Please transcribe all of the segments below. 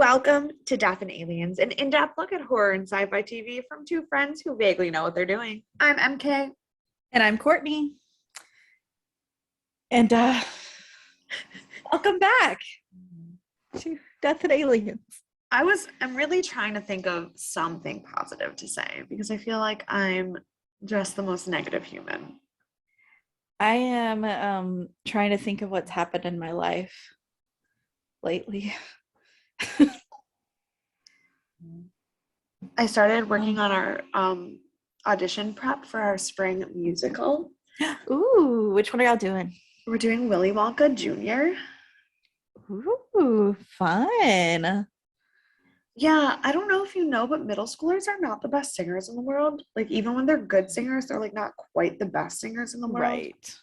Welcome to Death and Aliens, an in-depth look at horror and sci-fi TV from two friends who vaguely know what they're doing. I'm MK. And I'm Courtney. And welcome back to Death and Aliens. I'm really trying to think of something positive to say because I feel like I'm just the most negative human. I am trying to think of what's happened in my life lately. I started working on our audition prep for our spring musical. Ooh, which one are y'all doing? We're doing Willy Wonka Jr. Ooh, fun. Yeah, I don't know if you know, but middle schoolers are not the best singers in the world. Like, even when they're good singers, they're like not quite the best singers in the world. Right.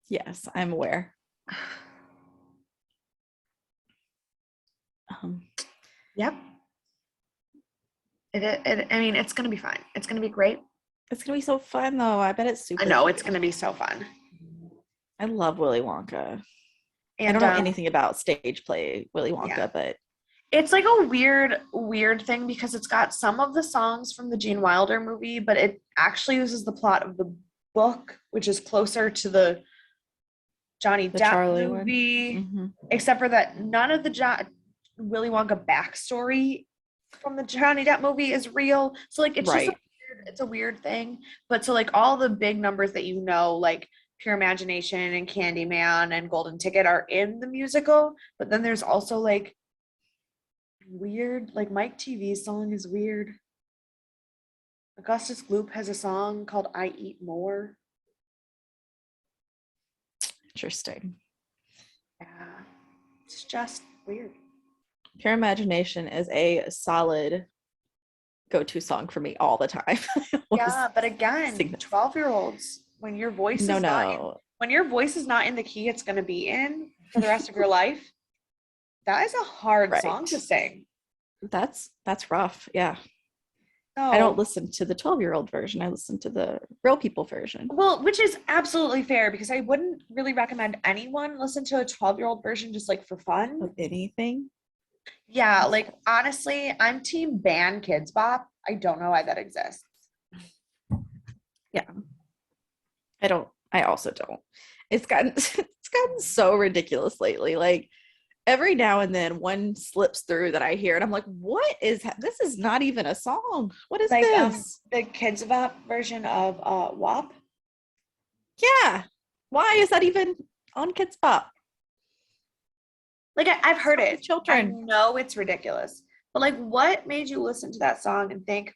Yes, I'm aware. Yep. I mean, it's gonna be fine. It's gonna be great. It's gonna be so fun though. I bet it's super. I know cute. it's gonna be so fun. I love Willy Wonka. And I don't know anything about stage play Willy Wonka, but it's like a weird thing because it's got some of the songs from the Gene Wilder movie, but it actually uses the plot of the book, which is closer to the Johnny Depp Charlie movie, mm-hmm. except for that none of the Willy Wonka backstory from the Johnny Depp movie is real. So like it's just it's a weird thing. But so like all the big numbers that you know, like Pure Imagination and Candyman and Golden Ticket are in the musical, but then there's also like weird, like Mike TV's song is weird. Augustus Gloop has a song called I Eat More. Interesting. Yeah, it's just weird. Pure Imagination is a solid go-to song for me all the time. Yeah, but again, 12-year-olds, when your voice is when your voice is not in the key it's going to be in for the rest of your life, that is a hard song to sing. That's rough. Yeah. So, I don't listen to the 12-year-old version. I listen to the real people version. Well, which is absolutely fair because I wouldn't really recommend anyone listen to a 12-year-old version just like for fun. Of anything. Yeah, like honestly, I'm team ban Kids Bop. I don't know why that exists. Yeah. I also don't. It's gotten so ridiculous lately. Like every now and then one slips through that I hear and I'm like, what is this? Is not even a song. What is like, this? The Kids Bop version of WAP. Yeah. Why is that even on Kids Bop? Like I've heard it. Children. I know it's ridiculous. But like what made you listen to that song and think,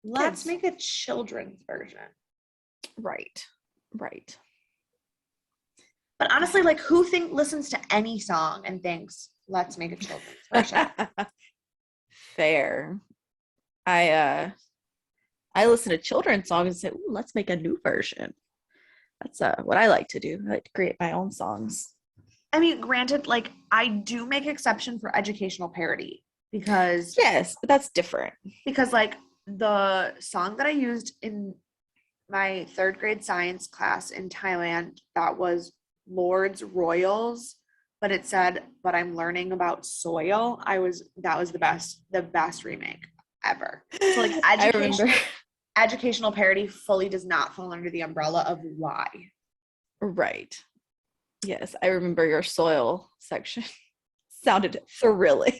let's make a children's version? Right. But honestly, like who listens to any song and thinks, let's make a children's version? Fair. I listen to children's songs and say, ooh, let's make a new version. That's what I like to do. I like to create my own songs. I mean, granted, like I do make exception for educational parody because yes, but that's different. Because like the song that I used in my 3rd grade science class in Thailand, that was Lord's Royals, but it said, but I'm learning about soil. That was the best remake ever. So like educational parody fully does not fall under the umbrella of why. Right. Yes, I remember your soil section sounded thrilling.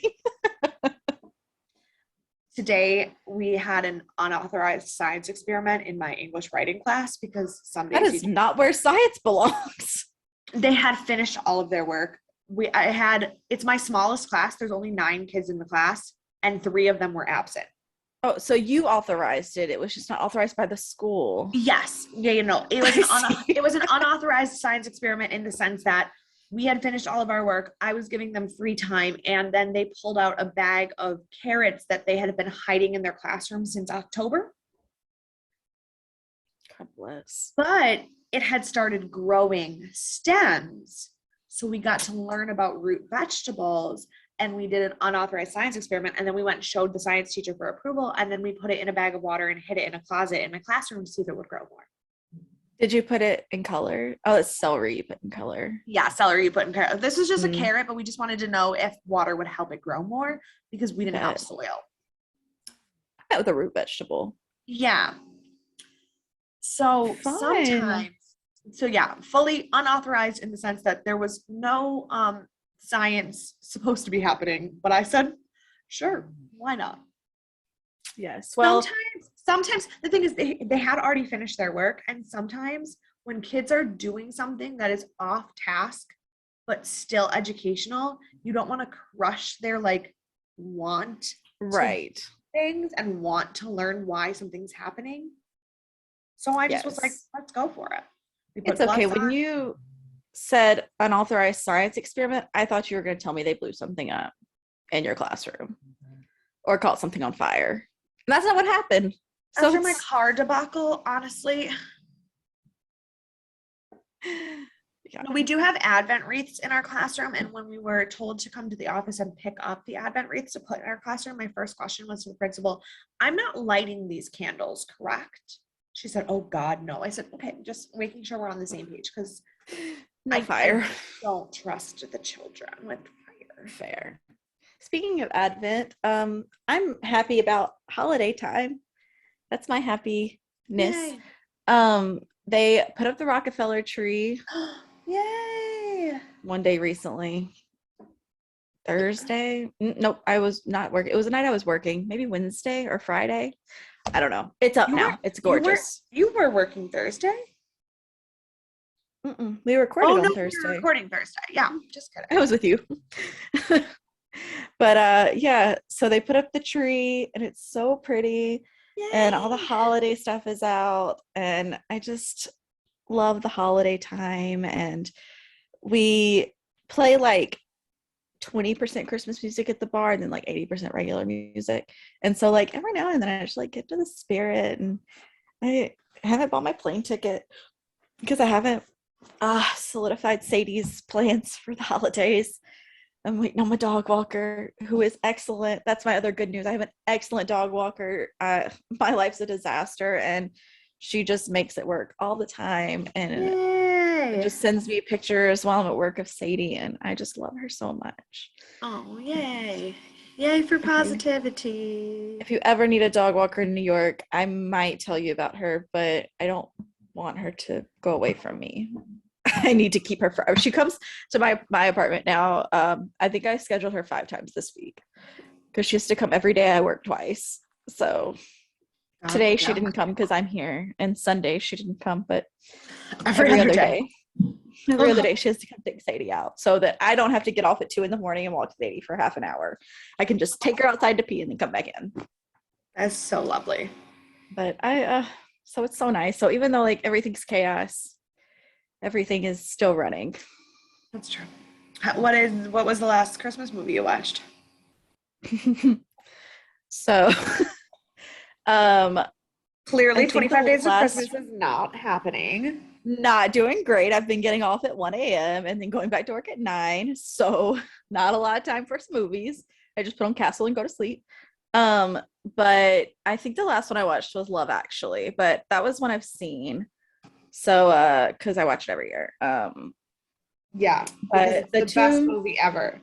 Today, we had an unauthorized science experiment in my English writing class because that is not where science belongs. They had finished all of their work. It's my smallest class. There's only 9 kids in the class, and 3 of them were absent. Oh, so you authorized it. It was just not authorized by the school. Yes. Yeah, it was an unauthorized science experiment in the sense that we had finished all of our work. I was giving them free time, and then they pulled out a bag of carrots that they had been hiding in their classroom since October. God bless. But it had started growing stems. So we got to learn about root vegetables, and we did an unauthorized science experiment. And then we went and showed the science teacher for approval. And then we put it in a bag of water and hid it in a closet in my classroom to see if it would grow more. Did you put it in color? Oh, it's celery you put in color. Yeah, celery you put in carrot. This was just a Mm. carrot, but we just wanted to know if water would help it grow more because we didn't have Bet. soil. That with a root vegetable. Yeah. So Fun. sometimes, so yeah, fully unauthorized in the sense that there was no science supposed to be happening, but I said, sure, why not? Yes. Well, Sometimes the thing is they had already finished their work, and sometimes when kids are doing something that is off task but still educational, you don't want to crush their like want to do right. things and want to learn why something's happening. So I just was like, Yes. let's go for it. We It's put okay. gloves When on. you said unauthorized science experiment, I thought you were going to tell me they blew something up in your classroom or caught something on fire. And that's not what happened. So After my car debacle, honestly, yeah. we do have Advent wreaths in our classroom. And when we were told to come to the office and pick up the Advent wreaths to put in our classroom, my first question was to the principal, I'm not lighting these candles, correct? She said, oh God, no. I said, okay, just making sure we're on the same page because No fire. I don't trust the children with fire. Fair. Speaking of Advent, I'm happy about holiday time. That's my happiness. Yay. They put up the Rockefeller tree Yay. one day recently. Thursday. Nope, I was not working. It was the night I was working, maybe Wednesday or Friday. I don't know. It's up You were now. It's gorgeous. you were working Thursday? We recorded Oh no, on we were Thursday. recording Thursday. Yeah, just kidding. I was with you. But yeah, so they put up the tree and it's so pretty and all the Yay. holiday stuff is out and I just love the holiday time and we play like 20% Christmas music at the bar and then like 80% regular music. And so like every now and then I just like get to the spirit and I haven't bought my plane ticket because I haven't solidified Sadie's plans for the holidays. I'm waiting on my dog walker, who is excellent. That's my other good news. I have an excellent dog walker. My life's a disaster, and she just makes it work all the time. And Yay. just sends me pictures while I'm at work of Sadie, and I just love her so much. Oh, yay. Yay for positivity. If you ever need a dog walker in New York, I might tell you about her, but I don't want her to go away from me. I need to keep her forever. She comes to my apartment now. I think I scheduled her 5 times this week because she has to come every day. I work twice. So today she didn't come because I'm here, and Sunday she didn't come, but every other day. Every other day she has to come take Sadie out so that I don't have to get off at 2 a.m. and walk Sadie for half an hour. I can just take her outside to pee and then come back in. That's so lovely. But so it's so nice. So even though like everything's chaos, everything is still running. That's true. What was the last Christmas movie you watched? So Clearly, I think 25 the Days of last Christmas is not happening. not doing great. I've been getting off at 1 a.m. and then going back to work at 9. So not a lot of time for some movies. I just put on Castle and go to sleep. But I think the last one I watched was Love Actually, but that was one I've seen. So because I watch it every year. Yeah, But it's the best movie ever.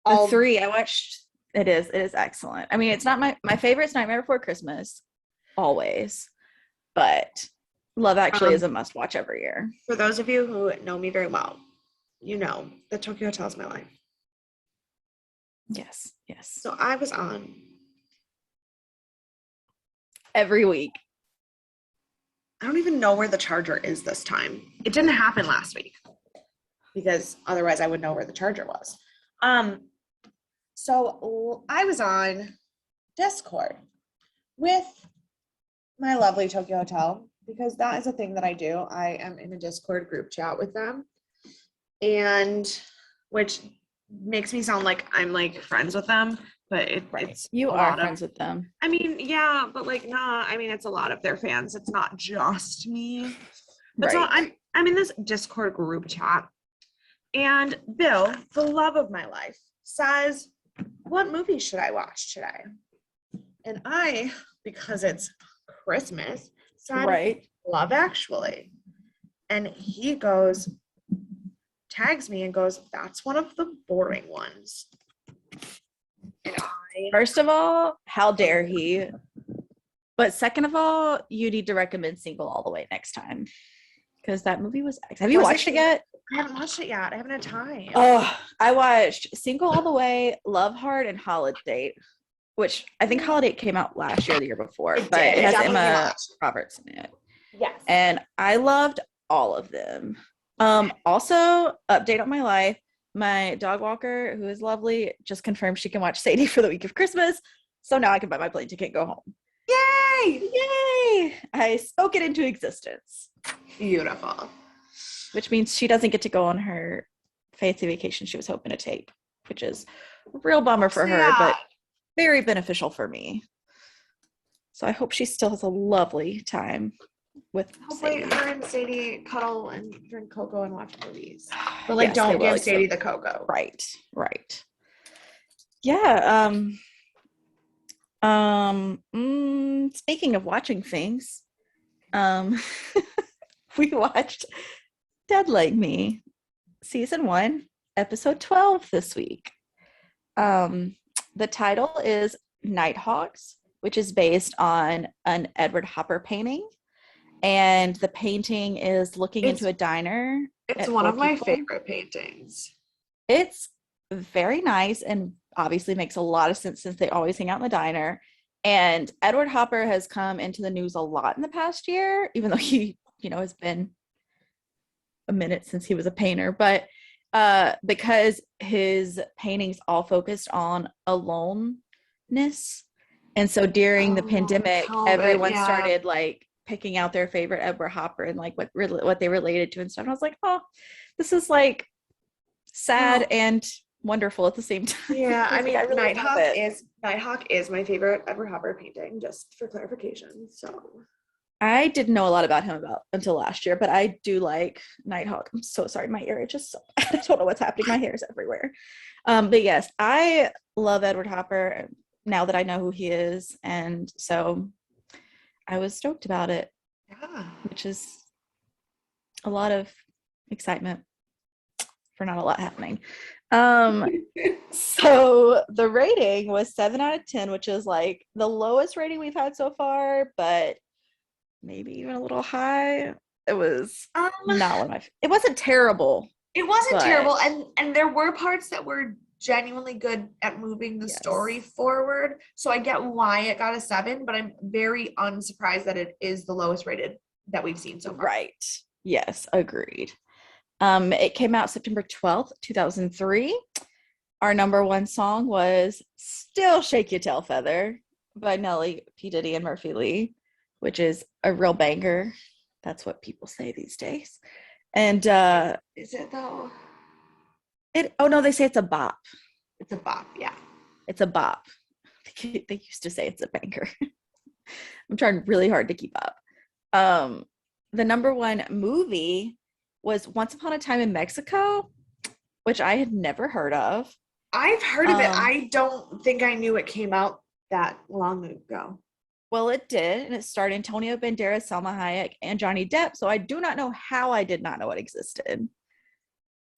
The 3 I watched, it is excellent. I mean, it's not my favorite's Nightmare Before Christmas, always, but Love Actually is a must watch every year. For those of you who know me very well, you know that Tokyo Hotel is my life. Yes. So I was on every week. I don't even know where the charger is this time. It didn't happen last week because otherwise I would know where the charger was. So I was on Discord with my lovely Tokyo Hotel because that is a thing that I do. I am in a Discord group chat with them, and which makes me sound like I'm like friends with them, but it's you are friends with them. I mean, yeah, but like, nah. I mean, it's a lot of their fans. It's not just me. But so I'm in this Discord group chat, and Bill, the love of my life, says, "What movie should I watch today?" And I, because it's Christmas, said, Love Actually. And he goes, tags me and goes, that's one of the boring ones. And First of all, how dare he? But second of all, you need to recommend Single All the Way next time. Because that movie was. Have you watched it yet? I haven't watched it yet. I haven't had time. Oh, I watched Single All the Way, Love Hard, and Holiday, which I think Holiday came out last year or the year before, but it has Emma Roberts in it. Yes. And I loved all of them. Also, update on my life. My dog walker, who is lovely, just confirmed she can watch Sadie for the week of Christmas. So now I can buy my plane ticket and go home. Yay! Yay! I spoke it into existence. Beautiful. Which means she doesn't get to go on her fancy vacation she was hoping to take, which is a real bummer for her, but very beneficial for me. So I hope she still has a lovely time with Hopefully Sadie. her and Sadie cuddle and drink cocoa and watch movies. But like, yes, don't give Sadie the cocoa. Right. Yeah. Speaking of watching things, we watched Dead Like Me, season 1, episode 12 this week. The title is Nighthawks, which is based on an Edward Hopper painting. And the painting is looking into a diner. It's one of my favorite paintings. It's very nice and obviously makes a lot of sense since they always hang out in the diner. And Edward Hopper has come into the news a lot in the past year, even though he, has been a minute since he was a painter. But because his paintings all focused on aloneness. And so during the pandemic, everyone started like picking out their favorite Edward Hopper and like what they related to and stuff. And I was like, oh, this is like sad and wonderful at the same time. Yeah, I mean, Nighthawk is my favorite Edward Hopper painting, just for clarification. So I didn't know a lot about him until last year, but I do like Nighthawk. I'm so sorry, my ear just I don't know what's happening. My hair is everywhere. But yes, I love Edward Hopper now that I know who he is, and so I was stoked about it. Yeah, which is a lot of excitement for not a lot happening. So the rating was 7 out of 10, which is like the lowest rating we've had so far, but maybe even a little high. It was not one of my. It wasn't terrible. It wasn't terrible, and there were parts that were genuinely good at moving the story forward. So I get why it got a 7, but I'm very unsurprised that it is the lowest rated that we've seen so far. Right. Yes, agreed. It came out September 12th, 2003. Our number 1 song was Still Shake Your Tail Feather by Nelly, P. Diddy, and Murphy Lee, which is a real banger. That's what people say these days. And is it though? They say it's a bop. It's a bop, yeah. It's a bop. They used to say it's a banger. I'm trying really hard to keep up. The number 1 movie was Once Upon a Time in Mexico, which I had never heard of. I've heard of it. I don't think I knew it came out that long ago. Well, it did, and it starred Antonio Banderas, Salma Hayek, and Johnny Depp, so I do not know how I did not know it existed.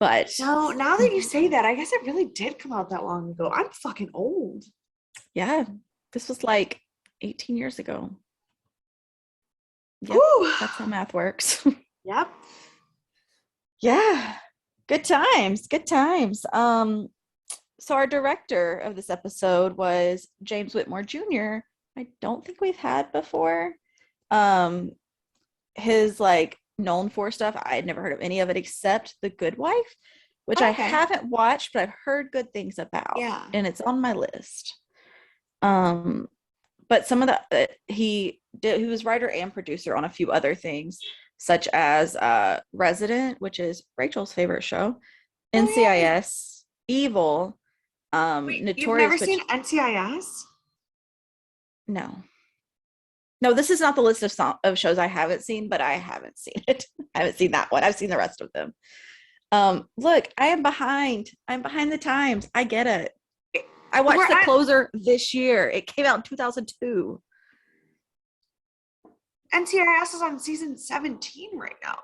But now that you say that, I guess it really did come out that long ago. I'm fucking old. Yeah, this was like 18 years ago. Yep, that's how math works. Yep. Yeah, good times. So our director of this episode was James Whitmore Jr. I don't think we've had before. His like known for stuff, I had never heard of any of it except The Good Wife, which I haven't watched, but I've heard good things about. Yeah, and it's on my list. But some of the he was writer and producer on a few other things, such as Resident, which is Rachel's favorite show, NCIS, Evil, Notorious. You've never seen NCIS? No, this is not the list of shows I haven't seen, but I haven't seen it. I haven't seen that one. I've seen the rest of them. Look, I am behind. I'm behind the times. I get it. I watched The Closer this year. It came out in 2002. NCIS is on season 17 right now.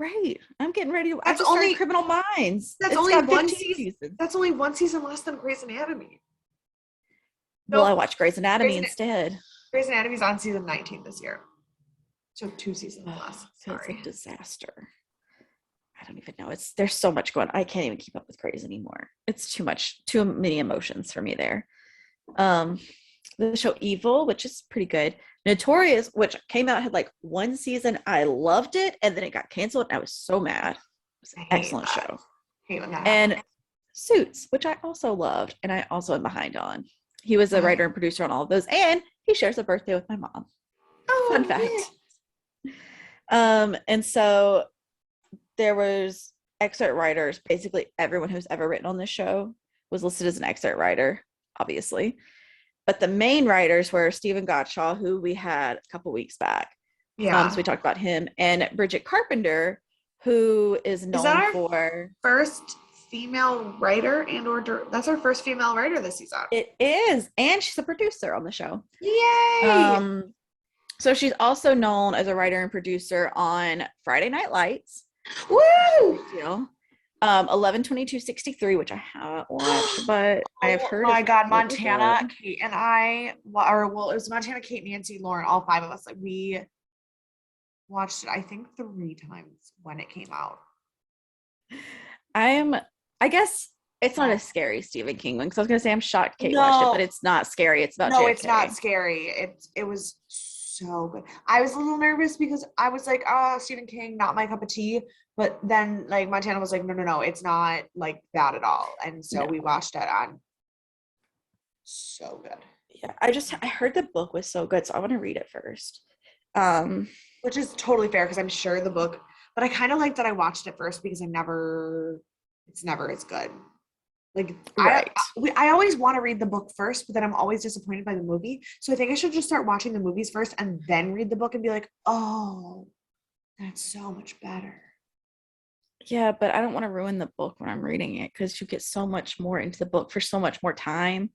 Right. I'm getting ready to. I That's just started only Criminal Minds. that's It's only got one 15 season. seasons. That's only one season less than Grey's Anatomy. Well, I Nope. watched Grey's Anatomy Grey's, instead. Grey's Anatomy's on season 19 this year. So 2 seasons less. It's Sorry. a disaster. I don't even know. There's so much going on. I can't even keep up with Grey's anymore. It's too much, too many emotions for me there. The show Evil, which is pretty good. Notorious, which came out, had like one season. I loved it, and then it got canceled. And I was so mad. It was an excellent show. Hate when that And happens. Suits, which I also loved, and I also am behind on. He was a writer and producer on all of those, and he shares a birthday with my mom. Fun fact. And so there was excerpt writers. Basically, everyone who's ever written on this show was listed as an excerpt writer, obviously. But the main writers were Stephen Gottschall, who we had a couple weeks back. Yeah. So we talked about him, and Bridget Carpenter, who is known for first female writer that's our first female writer this season. It is, and she's a producer on the show. Yay! So she's also known as a writer and producer on Friday Night Lights. Woo! Deal. 11/22/63, which I haven't watched, but I have heard. Oh my God, Montana, Kate, and I, it was Montana, Kate, Nancy, Lauren, all 5 of us. Like, we watched it, I think, 3 times when it came out. I guess it's not a scary Stephen King one, because I was gonna say I'm shocked Kate watched it, but it's not scary. It's about JFK. It's not scary. It was so good. I was a little nervous because I was like, oh, Stephen King, not my cup of tea. But then like Montana was like, no, it's not like that at all. And so we watched it on. So good. Yeah, I heard the book was so good, so I want to read it first. Which is totally fair, because I'm sure the book, but I kind of like that I watched it first, because it's never as good. Like, right. I always want to read the book first, but then I'm always disappointed by the movie. So I think I should just start watching the movies first and then read the book and be like, oh, that's so much better. Yeah, but I don't want to ruin the book when I'm reading it, because you get so much more into the book for so much more time,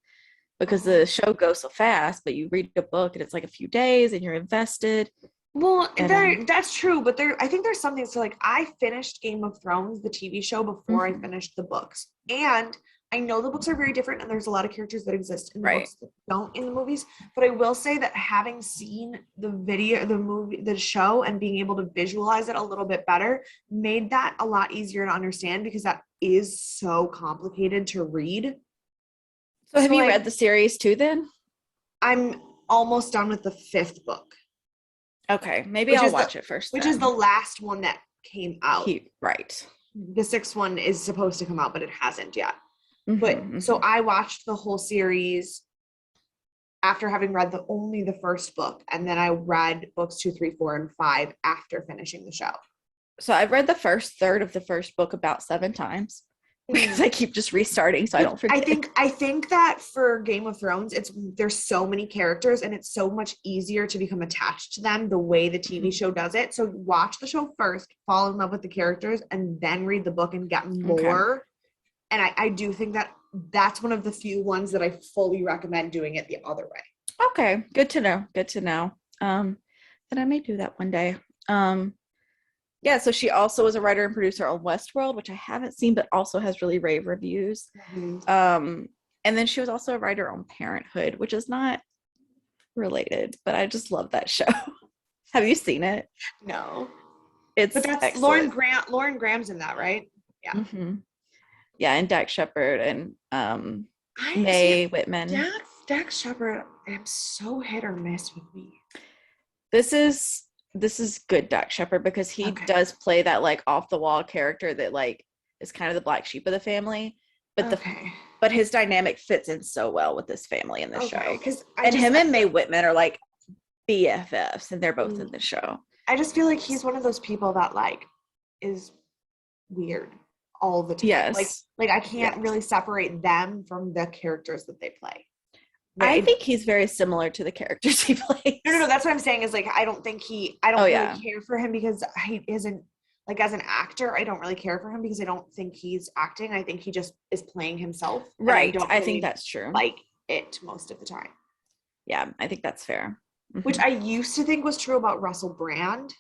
because the show goes so fast, but you read a book and it's like a few days and you're invested. Well, that's true, but I think there's something. So like, I finished Game of Thrones, the TV show, before I finished the books, and I know the books are very different, and there's a lot of characters that exist in the books that don't in the movies. But I will say that having seen the show, and being able to visualize it a little bit better, made that a lot easier to understand, because that is so complicated to read. So have you read the series too then? I'm almost done with the 5th book. Okay, maybe I'll watch it first. Which is the last one that came out. Right. The 6th one is supposed to come out, but it hasn't yet. So I watched the whole series after having read only the first book, and then I read books 2, 3, 4, and 5 after finishing the show. So I've read the first third of the first book about 7 times, because I keep just restarting so I don't forget. I think that for Game of Thrones, there's so many characters, and it's so much easier to become attached to them the way the TV show does it. So watch the show first, fall in love with the characters, and then read the book and get more. Okay. And I do think that that's one of the few ones that I fully recommend doing it the other way. Okay, good to know. Then I may do that one day. Yeah, so she also was a writer and producer on Westworld, which I haven't seen, but also has really rave reviews. And then she was also a writer on Parenthood, which is not related, but I just love that show. Have you seen it? No. But that's excellent. Lauren Graham's in that, right? Yeah. Mm-hmm. Yeah, and Dax Shepard and Mae Whitman. Dax Shepard, I'm so hit or miss with me. This is good Dax Shepard, because he does play that like off the wall character that like is kind of the black sheep of the family, but but his dynamic fits in so well with this family in the show. And him and Mae Whitman are like BFFs, and they're both in the show. I just feel like he's one of those people that like is weird all the time. Yes. Like I can't really separate them from the characters that they play. Right? I think he's very similar to the characters he plays. No. That's what I'm saying is like, I don't really care for him, because he isn't like, as an actor, I don't really care for him because I don't think he's acting. I think he just is playing himself. Right. I think that's true. Like it most of the time. Yeah, I think that's fair. Which I used to think was true about Russell Brand.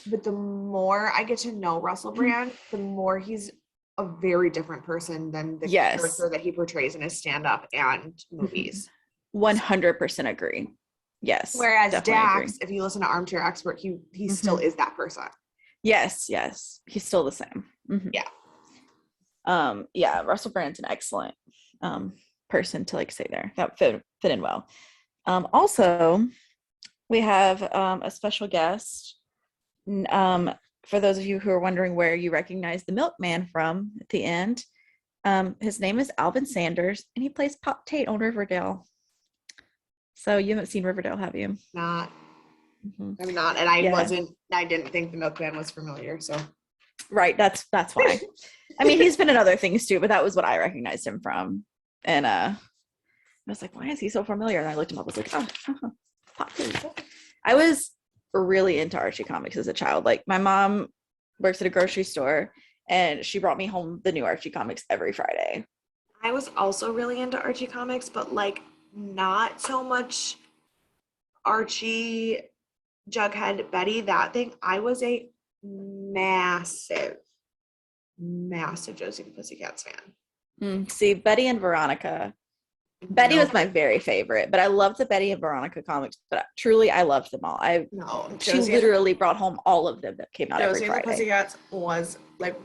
but the more I get to know Russell Brand, the more he's a very different person than the character that he portrays in his stand-up and movies. 100% agree. Yes. Whereas Dax, if you listen to Armchair Expert, he still is that person. Yes. He's still the same. Yeah. Russell Brand's an excellent person to like say there. That fit in well. Also, we have a special guest. For those of you who are wondering where you recognize the milkman from at the end, his name is Alvin Sanders, and he plays Pop Tate on Riverdale. So you haven't seen Riverdale, have you? Not. I'm not, and I didn't think the milkman was familiar, so. Right, that's why. I mean, he's been in other things too, but that was what I recognized him from. And I was like, why is he so familiar? And I looked him up, I was like, oh, Pop Tate. I was really into Archie comics as a child. Like, my mom works at a grocery store, and she brought me home the new Archie comics every Friday. I was also really into Archie comics, but like not so much Archie, Jughead, Betty, that thing. I was a massive Josie and the Pussycats fan. See, Betty and Veronica. Betty was my very favorite, but I loved the Betty and Veronica comics. But truly, I loved them all. She literally brought home all of them that came out every Friday. Josie and the Pussycats was like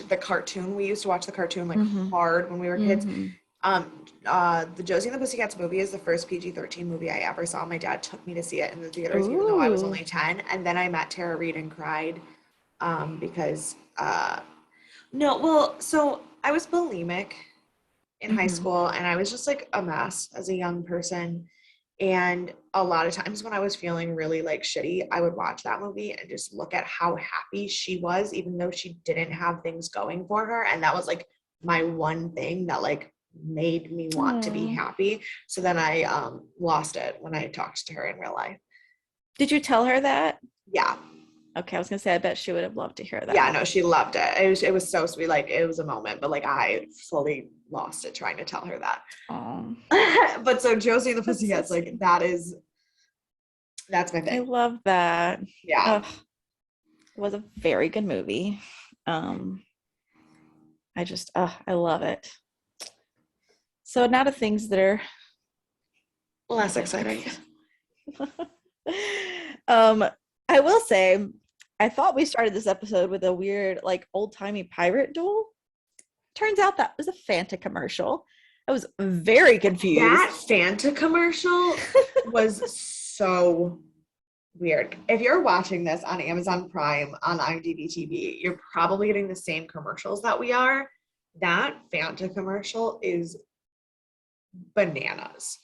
the cartoon. We used to watch the cartoon like hard when we were kids. The Josie and the Pussycats movie is the first PG-13 movie I ever saw. My dad took me to see it in the theaters, even though I was only 10. And then I met Tara Reid and cried because so I was bulimic in high school, and I was just like a mess as a young person. And a lot of times when I was feeling really like shitty, I would watch that movie and just look at how happy she was, even though she didn't have things going for her. And that was like my one thing that like made me want to be happy. So then I lost it when I talked to her in real life. Did you tell her that? Yeah. Okay, I was gonna say, I bet she would have loved to hear that. Yeah, no, she loved it. It was so sweet. Like, it was a moment, but like I fully lost it trying to tell her that. But so Josie and the Pussycats, like that's my thing. I love that. Yeah. It was a very good movie. I love it. So now to things that are less exciting. I will say, I thought we started this episode with a weird, like, old-timey pirate duel. Turns out that was a Fanta commercial. I was very confused. That Fanta commercial was so weird. If you're watching this on Amazon Prime, on IMDb TV, you're probably getting the same commercials that we are. That Fanta commercial is bananas.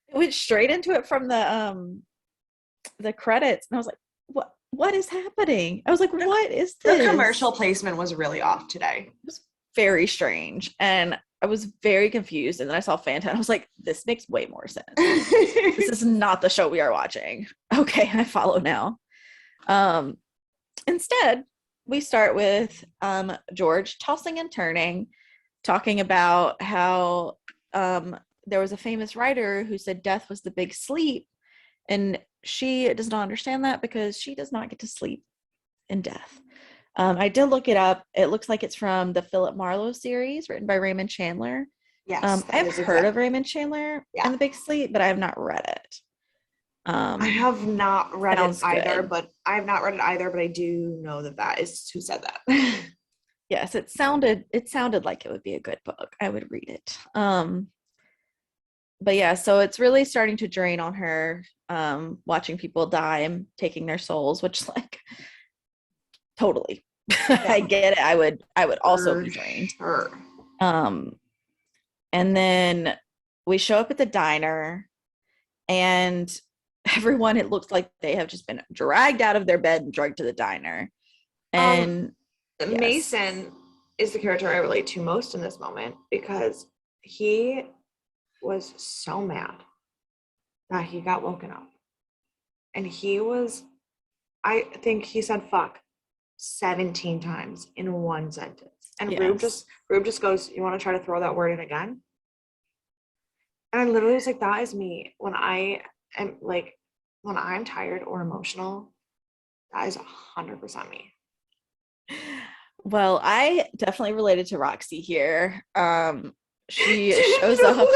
It went straight into it from the credits, and I was like, what is happening? I was like, what is this? The commercial placement was really off today. It was very strange, and I was very confused. And then I saw Fanta, and I was like, this makes way more sense. This is not the show we are watching. Okay, I follow now. Instead, we start with George tossing and turning, talking about how there was a famous writer who said death was the big sleep, and she does not understand that because she does not get to sleep in death. I did look it up. It looks like it's from the Philip Marlowe series written by Raymond Chandler. Yes. I've heard of Raymond Chandler and The Big Sleep, but I have not read it. I have not read it either, good. but I do know that is who said that. Yes, it sounded like it would be a good book. I would read it. But yeah, so it's really starting to drain on her, watching people die and taking their souls, which, like, totally. I get it. I would also be drained. Sure. And then we show up at the diner, and everyone, it looks like they have just been dragged out of their bed and dragged to the diner. And yes. Mason is the character I relate to most in this moment, because he was so mad that he got woken up. And I think he said fuck 17 times in one sentence. And yes. Rube just goes, you want to try to throw that word in again? And I literally was like, that is me when I'm tired or emotional. That is 100% me. Well, I definitely related to Roxy here. She shows up.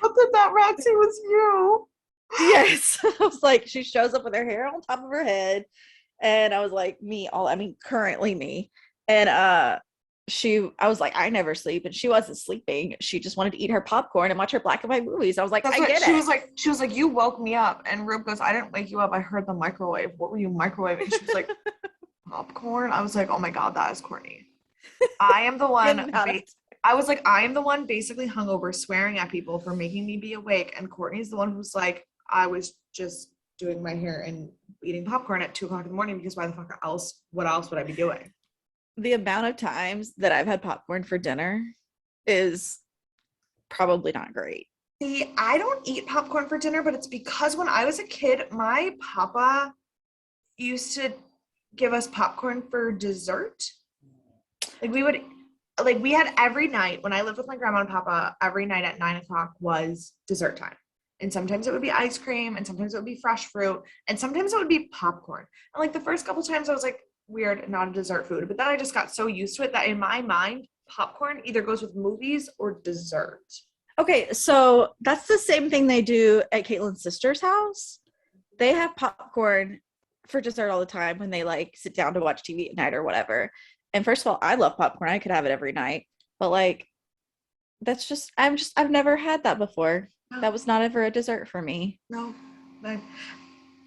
What did that Roxy was you? Yes. I was like, she shows up with her hair on top of her head. And I was like, currently me. And I was like, I never sleep. And she wasn't sleeping. She just wanted to eat her popcorn and watch her black and white movies. I was like, That's I what get she it. was like, you woke me up. And Rube goes, I didn't wake you up. I heard the microwave. What were you microwaving? She was like, popcorn. I was like, oh my God, that is Courtney. I am the one. I was like, I am the one basically hungover, swearing at people for making me be awake. And Courtney's the one who's like, I was just doing my hair and eating popcorn at 2:00 in the morning because what else would I be doing? The amount of times that I've had popcorn for dinner is probably not great. See, I don't eat popcorn for dinner, but it's because when I was a kid, my papa used to give us popcorn for dessert. We had every night when I lived with my grandma and papa, every night at 9:00 was dessert time. And sometimes it would be ice cream, and sometimes it would be fresh fruit, and sometimes it would be popcorn. And like the first couple times I was like, weird, not a dessert food. But then I just got so used to it that in my mind, popcorn either goes with movies or dessert. Okay, so that's the same thing they do at Caitlin's sister's house. They have popcorn for dessert all the time when they like sit down to watch TV at night or whatever. And first of all, I love popcorn. I could have it every night. But like, I've never had that before. No. That was not ever a dessert for me. No, but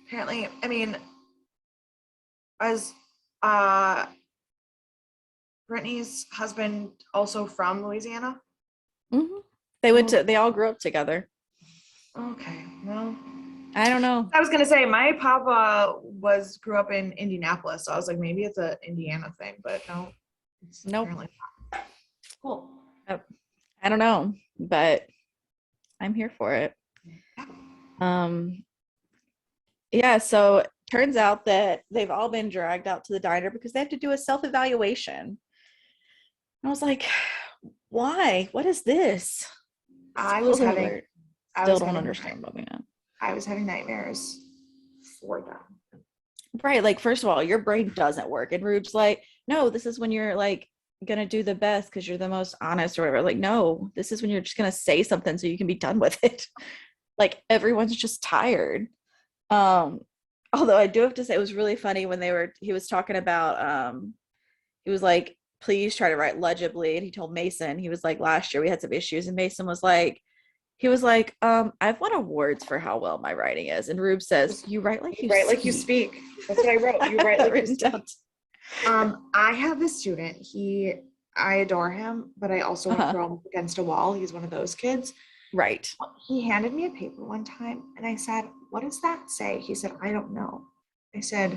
apparently, I mean, as Brittany's husband also from Louisiana? Mm-hmm. They all grew up together. Okay, well, I don't know. I was gonna say my papa grew up in Indianapolis, so I was like, maybe it's a Indiana thing, but no, it's nope. Apparently not. Cool. I don't know, but I'm here for it. Yeah, so turns out that they've all been dragged out to the diner because they have to do a self-evaluation. I was like, why? What is this? I still don't understand about me. I was having nightmares for them. Right. Like, first of all, your brain doesn't work. And Rube's like, no, this is when you're like gonna do the best because you're the most honest or whatever. Like, no, this is when you're just gonna say something so you can be done with it. Like, everyone's just tired. Although I do have to say it was really funny when he was talking about he was like, please try to write legibly. And he told Mason, he was like, last year we had some issues, and Mason was like, I've won awards for how well my writing is. And Rube says, you write like you speak. That's what I wrote. You write like written down. I have a student. I adore him, but I also want to throw him against a wall. He's one of those kids. Right. He handed me a paper one time, and I said, what does that say? He said, I don't know. I said,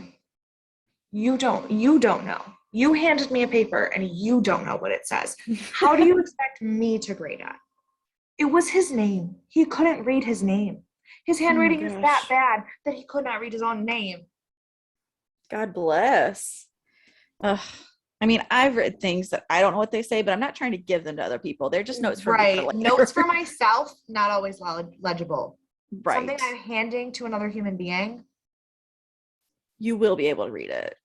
you don't know. You handed me a paper and you don't know what it says. How do you expect me to grade it? It was his name. He couldn't read his name. His handwriting is that bad that he could not read his own name. God bless. Ugh. I mean, I've written things that I don't know what they say, but I'm not trying to give them to other people. They're just notes for me. Right. Notes for myself, not always legible. Right. Something I'm handing to another human being. You will be able to read it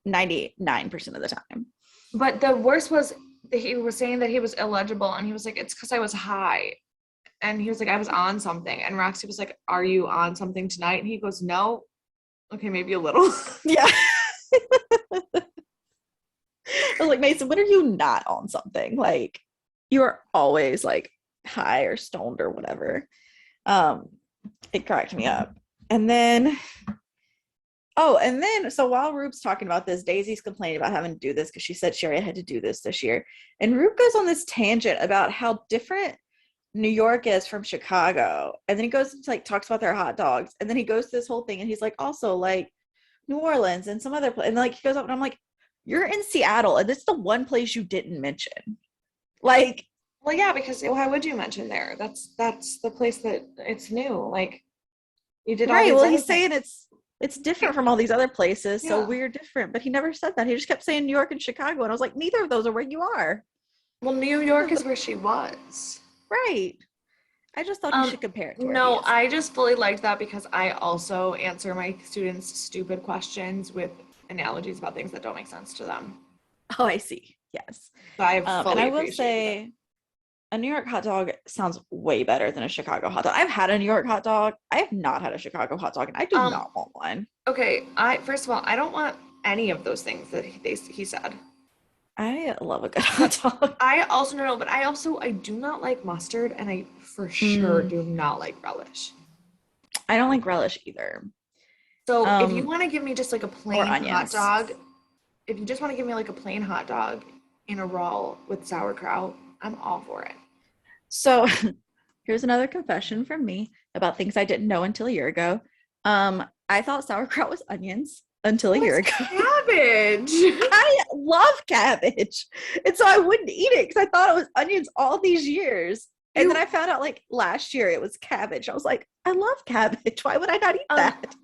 99% of the time. But the worst was that he was saying that he was illegible, and he was like, it's because I was high. And he was like, I was on something. And Roxy was like, are you on something tonight? And he goes, no. Okay, maybe a little. Yeah. I was like, Mason, when are you not on something? Like, you are always like high or stoned or whatever. It cracked me up. And then so while Rube's talking about this, Daisy's complaining about having to do this because she said she already had to do this year. And Rube goes on this tangent about how different New York is from Chicago. And then he goes to like talks about their hot dogs. And then he goes to this whole thing and he's like, also like New Orleans and some other place. And like he goes up and I'm like, you're in Seattle and this is the one place you didn't mention. Like, well, yeah, because why would you mention there? That's the place that it's new. Like, you did all right. Well, he's things. saying it's different from all these other places, so Yeah. we're different. But he never said that. He just kept saying New York and Chicago, and I was like, neither of those are where you are. Well, New York is where she was. Right. I just thought you should compare it to where he No, is. I just fully liked that because I also answer my students stupid questions with analogies about things that don't make sense to them. Oh, I see. Yes. So I And fully I will appreciate it. say a New York hot dog sounds way better than a Chicago hot dog. I've had a New York hot dog. I have not had a Chicago hot dog, and I do Um, not want one. okay, I first of all, I don't want any of those things that he said. I love a good hot dog. I also no, but I do not like mustard, and I for sure Mm, do not like relish. I don't like relish either. So if you Um, want to give me just like a or plain hot onions. dog, if you just want to give me like a plain hot dog in a roll with sauerkraut, I'm all for it. So here's another confession from me about things I didn't know until a year ago. I thought sauerkraut was onions until a Well, year it's ago. cabbage. I love cabbage. And so I wouldn't eat it because I thought it was onions all these years. And then I found out like last year it was cabbage. I was like, I love cabbage. Why would I not eat that?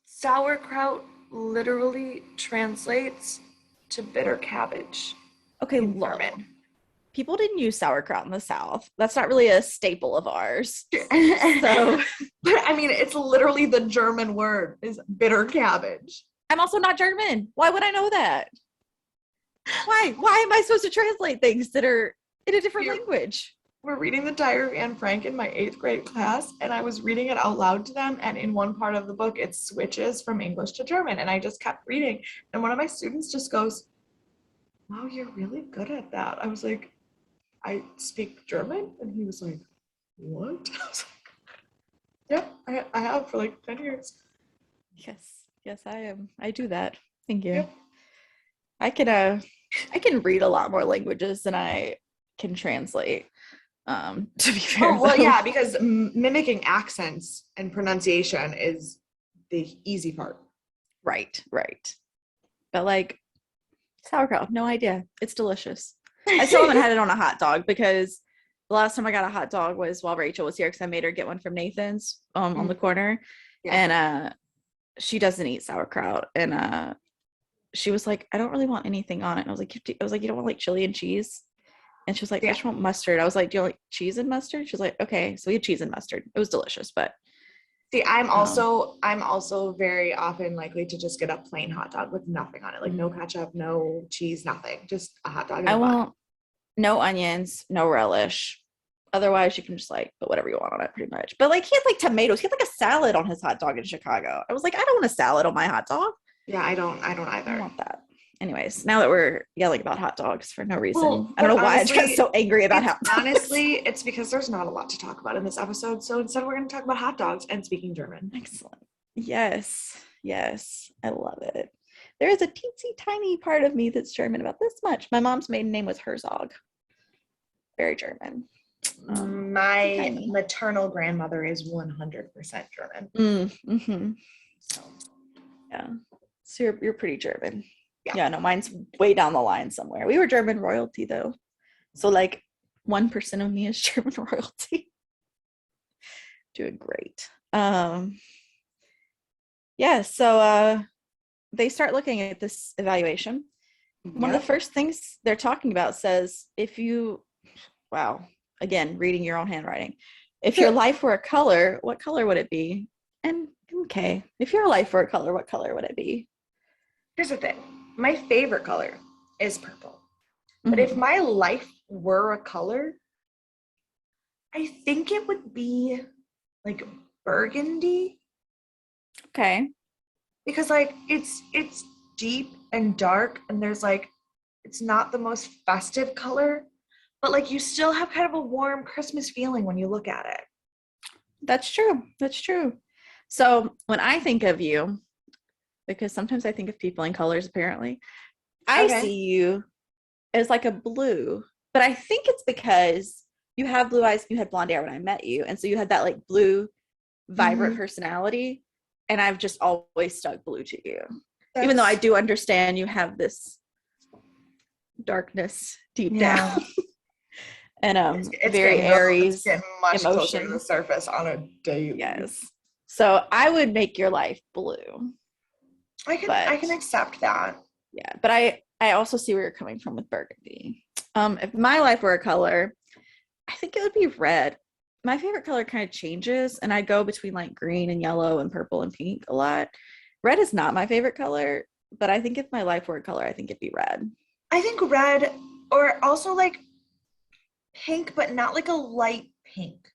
Sauerkraut literally translates to bitter cabbage Okay, in look. German. People didn't use sauerkraut in the South. That's not really a staple of ours. So, But I mean, it's literally the German word is bitter cabbage. I'm also not German. Why would I know that? Why? Why am I supposed to translate things that are in a different language? We're reading the Diary of Anne Frank in my 8th grade class, and I was reading it out loud to them. And in one part of the book, it switches from English to German. And I just kept reading. And one of my students just goes, "Wow, you're really good at that." I was like, "I speak German?" And he was like, "What?" I was like, "Yep, I have for like 10 years." Yes, I am. I do that. Thank you. Yep. I can read a lot more languages than I can translate. To be fair. Oh, well, though. yeah, because mimicking accents and pronunciation is the easy part. Right. But like sauerkraut, no idea. It's delicious. I still haven't had it on a hot dog because the last time I got a hot dog was while Rachel was here because I made her get one from Nathan's on the corner. Yeah. And she doesn't eat sauerkraut. And she was like, I don't really want anything on it. And I was like, you don't want like chili and cheese? And she was like, I just want mustard. I was like, do you like cheese and mustard? She was like, okay. So we had cheese and mustard. It was delicious, but See, I'm also very often likely to just get a plain hot dog with nothing on it, like no ketchup, no cheese, nothing, just a hot dog. And I a bun. want no onions, no relish. Otherwise, you can just like put whatever you want on it, pretty much. But like he had like tomatoes. He had like a salad on his hot dog in Chicago. I was like, I don't want a salad on my hot dog. Yeah, I don't I either. don't want that. Anyways, now that we're yelling about hot dogs for no reason, Well, I don't know but why I honestly, got so angry about hot dogs. Honestly, it's because there's not a lot to talk about in this episode. So instead, we're going to talk about hot dogs and speaking German. Excellent. Yes, I love it. There is a teensy tiny part of me that's German, about this much. My mom's maiden name was Herzog. Very German. My tiny. maternal grandmother is 100% German. Mm-hmm. So Yeah. So you're pretty German. Yeah. Yeah, no, mine's way down the line somewhere. We were German royalty though. So like 1% of me is German royalty. Doing great. Yeah, so they start looking at this evaluation. One of the first things they're talking about says, wow, again, reading your own handwriting. If your life were a color, what color would it be? And okay, if your life were a color, what color would it be? Here's the thing. My favorite color is purple. But if my life were a color, I think it would be like burgundy. Okay. Because like it's deep and dark and there's like it's not the most festive color, but like you still have kind of a warm Christmas feeling when you look at it. That's true. So when I think of you, because sometimes I think of people in colors, apparently, I see you as like a blue, but I think it's because you have blue eyes and you had blonde hair when I met you. And so you had that like blue, vibrant personality. And I've just always stuck blue to you. Even though I do understand you have this darkness deep down. And it's very Aries much emotion. closer to the surface on a day. Yes. So I would make your life blue. I can accept that. Yeah, but I also see where you're coming from with burgundy. If my life were a color, I think it would be red. my favorite color kind of changes, and I go between like green and yellow and purple and pink a lot. Red is not my favorite color, but I think if my life were a color, I think it'd be red. I think red, or also like pink, but not like a light pink.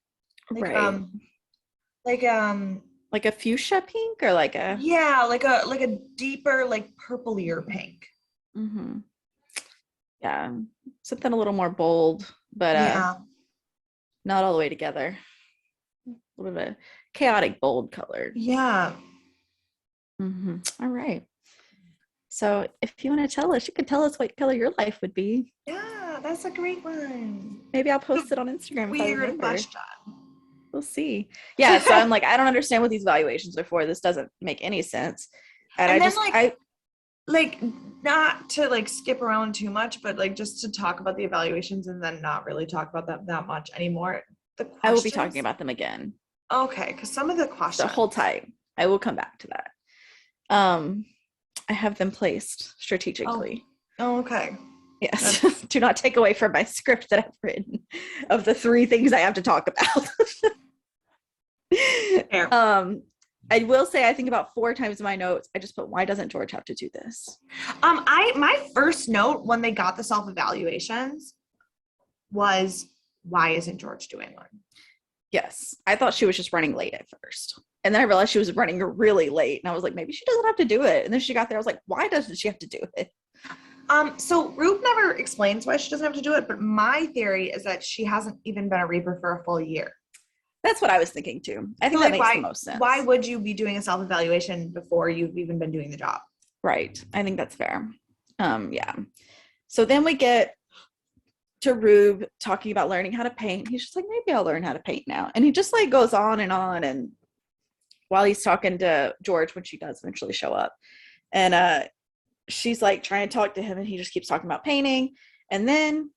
Like Right. like Like a fuchsia pink or like a yeah, like a deeper, like purplier pink. mm-hmm. Yeah, something a little more bold, but Yeah. not all the way together. A little bit chaotic, bold color. Yeah. All right. So if you want to tell us, you can tell us what color your life would be. Yeah, that's a great one. Maybe I'll post it on Instagram if I Weird remember. question. We'll see. Yeah, so I'm like, I don't understand what these valuations are for. This doesn't make any sense. And I then just, like not to like skip around too much, but like just to talk about the evaluations and then not really talk about them that much anymore. I will be talking about them again. Okay, because some of the questions. So hold tight. I will come back to that. I have them placed strategically. Oh, okay. Yes. Do not take away from my script that I've written of the 3 things I have to talk about. Fair. I will say I think about 4 times in my notes I just put, why doesn't George have to do this? My first note when they got the self-evaluations was, why isn't George doing one? Yes. I thought she was just running late at first. And then I realized she was running really late. And I was like, maybe she doesn't have to do it. And then she got there. I was like, why doesn't she have to do it? So Rube never explains why she doesn't have to do it, but my theory is that she hasn't even been a Reaper for a full year. That's what I was thinking too. I think that makes the most sense. Why would you be doing a self-evaluation before you've even been doing the job? Right. I think that's fair. Yeah. So then we get to Rube talking about learning how to paint. He's just like, maybe I'll learn how to paint now. And he just like goes on. And while he's talking to George, when she does eventually show up, and she's like trying to talk to him, and he just keeps talking about painting. And then,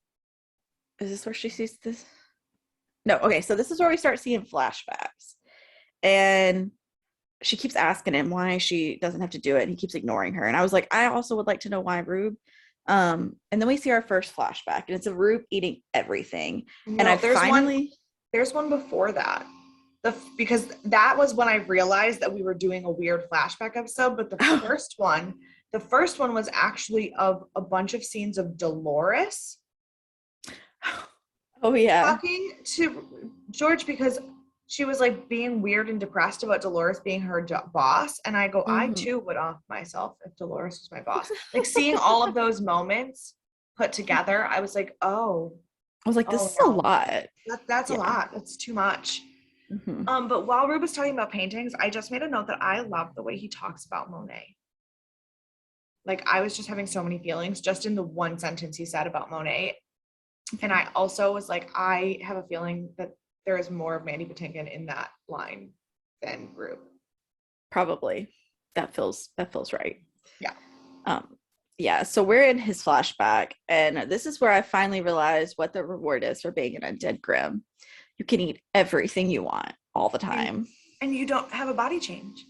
is this where she sees this? No. Okay. So this is where we start seeing flashbacks, and she keeps asking him why she doesn't have to do it, and he keeps ignoring her. And I was like, I also would like to know why, Rube. And then we see our first flashback, and it's a Rube eating everything. No, and there's one before that. Because that was when I realized that we were doing a weird flashback episode. But the first one was actually of a bunch of scenes of Dolores. Oh yeah. Talking to George because she was like being weird and depressed about Dolores being her boss. And I go, I too would off myself if Dolores was my boss. Like seeing all of those moments put together, I was like, oh. I was like, this is a lot. That's a lot. That's too much. Mm-hmm. But while Rube was talking about paintings, I just made a note that I love the way he talks about Monet. Like I was just having so many feelings just in the one sentence he said about Monet. And I also was like, I have a feeling that there is more of Mandy Patinkin in that line than Rube. Probably. That feels right. Yeah. Yeah. So we're in his flashback, and this is where I finally realized what the reward is for being an undead Grimm. You can eat everything you want all the time. And you don't have a body change.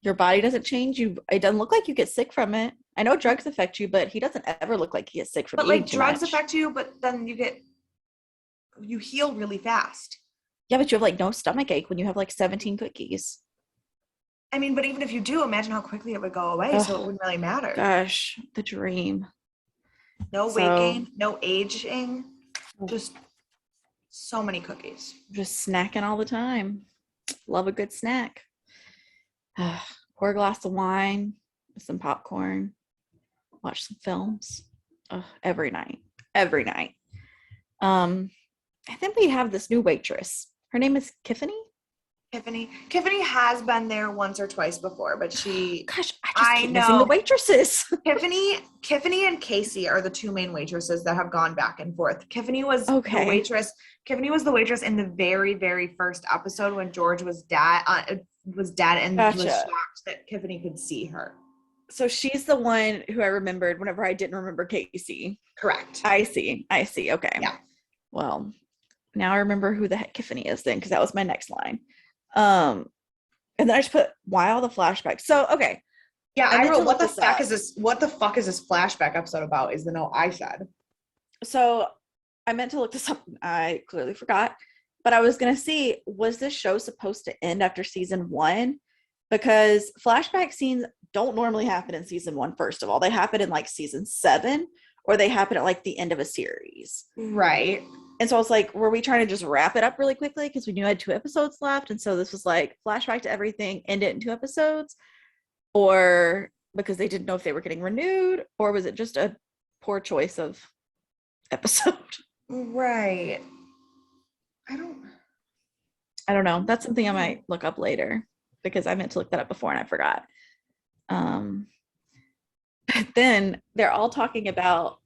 Your body doesn't change. It doesn't look like you get sick from it. I know drugs affect you, but he doesn't ever look like he gets sick from But eating like too drugs much. affect you, but then you heal really fast. Yeah, but you have like no stomach ache when you have like 17 cookies. I mean, but even if you do, imagine how quickly it would go away. So it wouldn't really matter. Gosh, the dream. No weight gain, no aging, just so many cookies. Just snacking all the time. Love a good snack. Pour a glass of wine with some popcorn. Watch some films. Every night. And then we have this new waitress. Her name is Tiffany. Tiffany has been there once or twice before, but she. Gosh, I keep missing the waitresses. Tiffany and Casey are the 2 main waitresses that have gone back and forth. Tiffany was the waitress. Tiffany was the waitress in the very, very first episode when George was dead and was shocked that Tiffany could see her. So she's the one who I remembered whenever I didn't remember Casey. Correct. I see. Okay. Yeah. Well, now I remember who the heck Tiffany is then, because that was my next line. And then I just put, why all the flashbacks? So, okay. Yeah, I wrote, what the fuck is this flashback episode about, is the note I said. So I meant to look this up. I clearly forgot. but I was going to see, was this show supposed to end after season 1? Because flashback scenes don't normally happen in season 1, first of all. They happen in like season 7, or they happen at like the end of a series. Right. And so I was like, were we trying to just wrap it up really quickly because we knew I had 2 episodes left? And so this was like flashback to everything, end it in 2 episodes? Or because they didn't know if they were getting renewed? Or was it just a poor choice of episode? Right. I don't know. That's something I might look up later because I meant to look that up before and I forgot. But then they're all talking about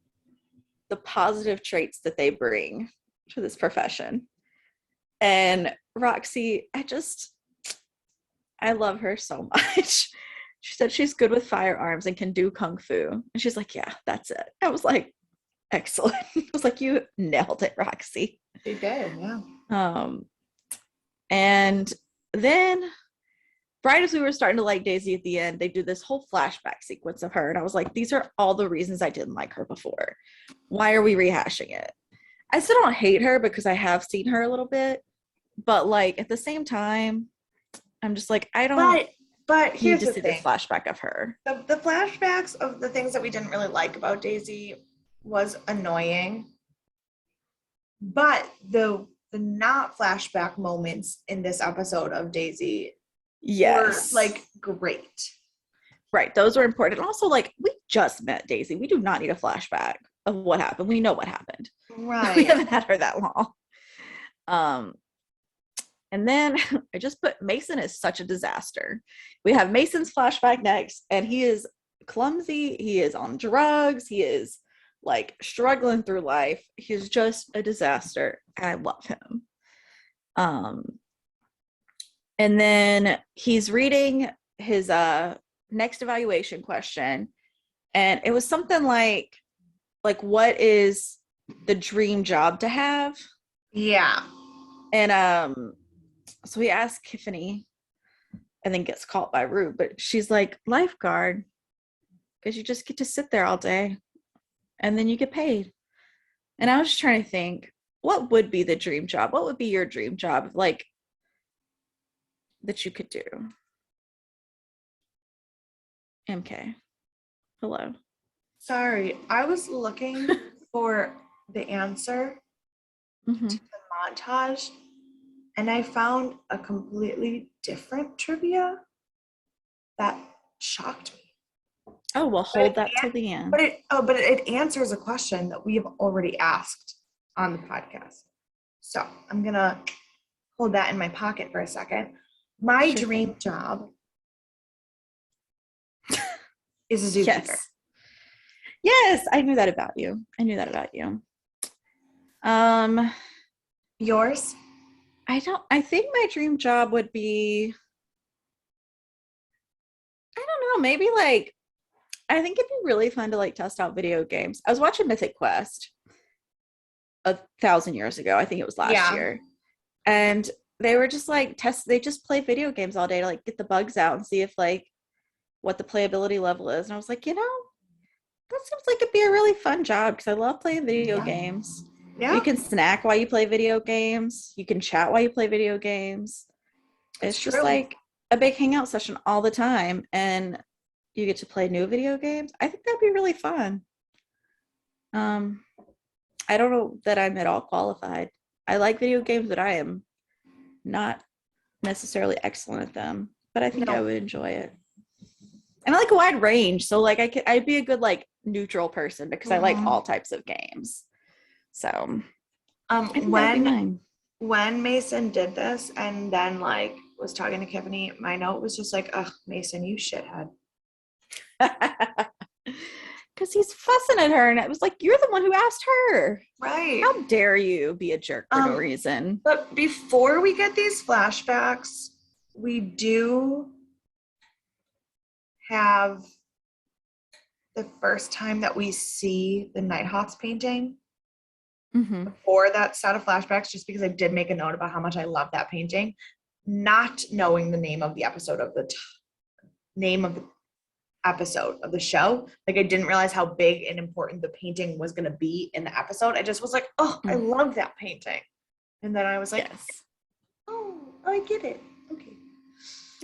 the positive traits that they bring to this profession. And Roxy, I love her so much. She said she's good with firearms and can do kung fu. And she's like, yeah, that's it. I was like, excellent. I was like, you nailed it, Roxy. She did, yeah. And then right as we were starting to like Daisy at the end, they do this whole flashback sequence of her. And I was like, these are all the reasons I didn't like her before. Why are we rehashing it? I still don't hate her because I have seen her a little bit. But like at the same time, I'm just like, I don't but need here's to the see thing. this flashback of her. The flashbacks of the things that we didn't really like about Daisy was annoying. But the not flashback moments in this episode of Daisy Yes. were like great. Right. Those were important. And also, like, we just met Daisy. We do not need a flashback of what happened. We know what happened. Right. We haven't had her that long. And then I just put Mason is such a disaster. We have Mason's flashback next, and he is clumsy. He is on drugs. He is like struggling through life. He's just a disaster. And I love him. And then he's reading his next evaluation question. And it was something like what is the dream job to have? Yeah. And so he asks Tiffany and then gets caught by Rue, but she's like, lifeguard, because you just get to sit there all day and then you get paid. And I was just trying to think, what would be the dream job? What would be your dream job, like, that you could do? MK, hello. Sorry, I was looking for the answer Mm-hmm. to the montage, and I found a completely different trivia that shocked me. Oh, well, hold that till the end. But it answers a question that we have already asked on the podcast. So I'm gonna hold that in my pocket for a second. My dream job is a zookeeper. Yes, I knew that about you. Yours? I think my dream job would be, I don't know, maybe like, I think it'd be really fun to like test out video games. I was watching Mythic Quest 1,000 years ago. I think it was last year. And they were just like they just play video games all day to like get the bugs out and see if like what the playability level is. And I was like, that seems like it'd be a really fun job because I love playing video games. Yeah. You can snack while you play video games. You can chat while you play video games. It's just like a big hangout session all the time. And you get to play new video games. I think that'd be really fun. I don't know that I'm at all qualified. I like video games, but I am not necessarily excellent at them. But I think I would enjoy it. And I like a wide range. So like I'd be a good like neutral person because I like all types of games. So when Mason did this and then like was talking to Tiffany, my note was just like, ugh, Mason, you shithead. Because he's fussing at her and it was like, you're the one who asked her. Right. How dare you be a jerk for no reason? But before we get these flashbacks, we do have the first time that we see the Nighthawks painting. Before that set of flashbacks, just because I did make a note about how much I love that painting, not knowing the name of the episode of the episode of the show. Like I didn't realize how big and important the painting was going to be in the episode. I just was like, oh, I love that painting. And then I was like, Yes. oh, I get it. Okay.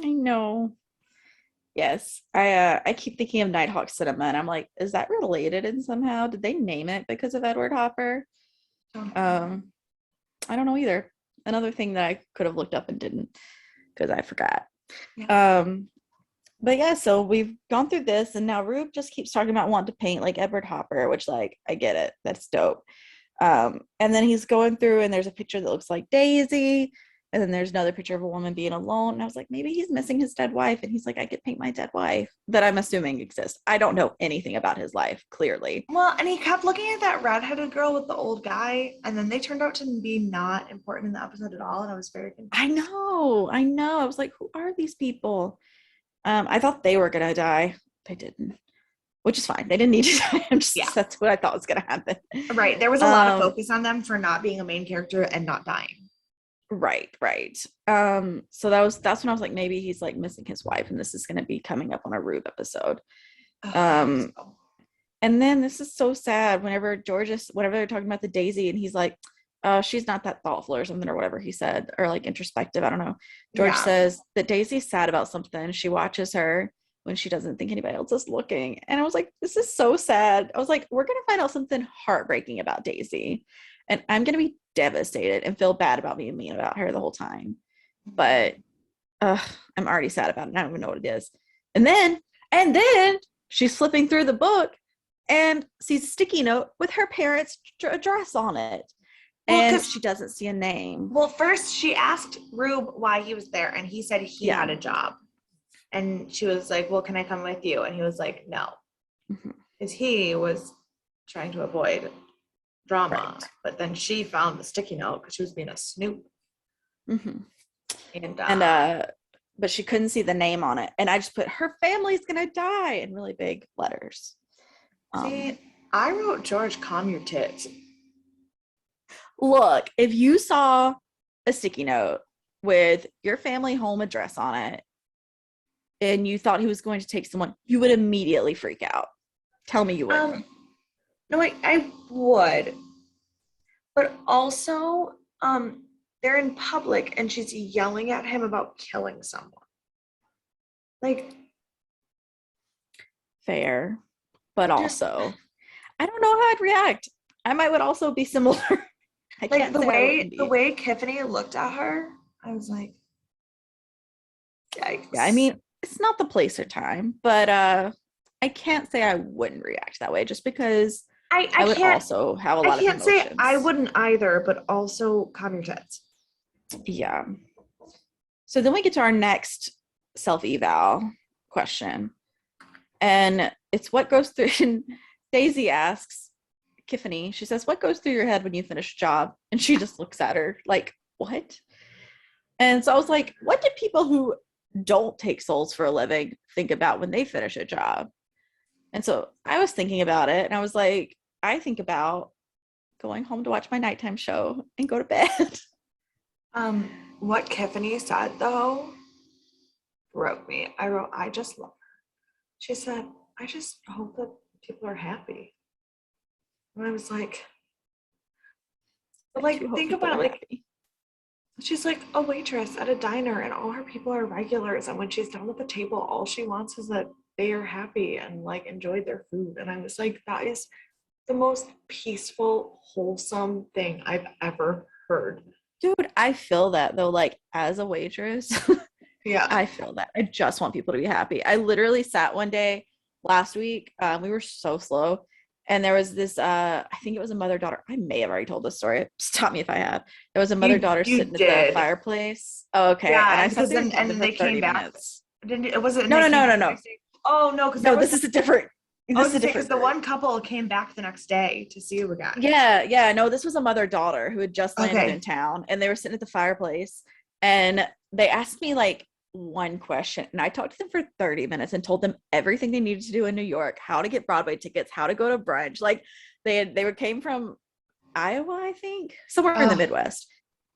I know. Yes. I keep thinking of Nighthawk Cinema and I'm like, is that related in somehow? Did they name it because of Edward Hopper? I don't know either. Another thing that I could have looked up and didn't because I forgot. Yeah. But yeah, so we've gone through this and now Rube just keeps talking about wanting to paint like Edward Hopper, which like I get it. That's dope. And then he's going through and there's a picture that looks like Daisy. And then there's another picture of a woman being alone. And I was like, maybe he's missing his dead wife. And he's like, I could paint my dead wife that I'm assuming exists. I don't know anything about his life, clearly. Well, and he kept looking at that redheaded girl with the old guy, and then they turned out to be not important in the episode at all, and I was very confused. I know. I was like, who are these people? I thought they were gonna die. They didn't, which is fine. They didn't need to die. That's what I thought was gonna happen. Right. There was a lot of focus on them for not being a main character and not dying. Right. So that's when I was like, maybe he's like missing his wife, and this is gonna be coming up on a Rube episode. And then this is so sad whenever they're talking about the Daisy and he's like, she's not that thoughtful or something or whatever he said, or like introspective. I don't know. George says that Daisy's sad about something. She watches her when she doesn't think anybody else is looking. And I was like, this is so sad. I was like, we're going to find out something heartbreaking about Daisy. And I'm going to be devastated and feel bad about being mean about her the whole time. But I'm already sad about it. I don't even know what it is. And then she's flipping through the book and sees a sticky note with her parents' address on it. And she doesn't see a name. Well, first she asked Rube why he was there, and he said he had a job. And she was like, well, can I come with you? And he was like, no. Because he was trying to avoid drama. Right. But then she found the sticky note because she was being a snoop. But she couldn't see the name on it. And I just put, her family's going to die in really big letters. See, I wrote, George, calm your tits. Look, if you saw a sticky note with your family home address on it and you thought he was going to take someone, you would immediately freak out. Tell me you wouldn't. No, I would. But also, they're in public and she's yelling at him about killing someone. Like, fair. But also, I don't know how I'd react. I would also be similar. Like the way Tiffany looked at her, I was like, yikes. Yeah, I mean, it's not the place or time, but I can't say I wouldn't react that way just because I would also have a lot of emotions. I can't say I wouldn't either, but also calm your tits. Yeah. So then we get to our next self-eval question. And it's what goes through, and Daisy asks Tiffany, she says, what goes through your head when you finish a job? And she just looks at her like, what? And so I was like, what do people who don't take souls for a living think about when they finish a job? And so I was thinking about it and I was like, I think about going home to watch my nighttime show and go to bed. What Tiffany said though broke me. I wrote, I just love her. She said, I just hope that people are happy. And I was like, but like, think about it, like, she's like a waitress at a diner and all her people are regulars. And when she's done with the table, all she wants is that they are happy and like enjoyed their food. And I was like, that is the most peaceful, wholesome thing I've ever heard. Dude, I feel that though, like as a waitress. Yeah, I feel that. I just want people to be happy. I literally sat one day last week. We were so slow. And there was this, I think it was a mother-daughter. I may have already told this story. Stop me if I have. There was a mother-daughter sitting at the fireplace. Oh, okay. Yeah, and I sat there and they came back. Minutes. Didn't it? Was it? No. Oh no, because this is a different. This is a different. Because the one couple came back the next day to see you again. Yeah. No, this was a mother-daughter who had just landed in town, and they were sitting at the fireplace, and they asked me like one question, and I talked to them for 30 minutes and told them everything they needed to do in New York, how to get Broadway tickets, how to go to brunch. Like they came from Iowa, I think, somewhere in the Midwest,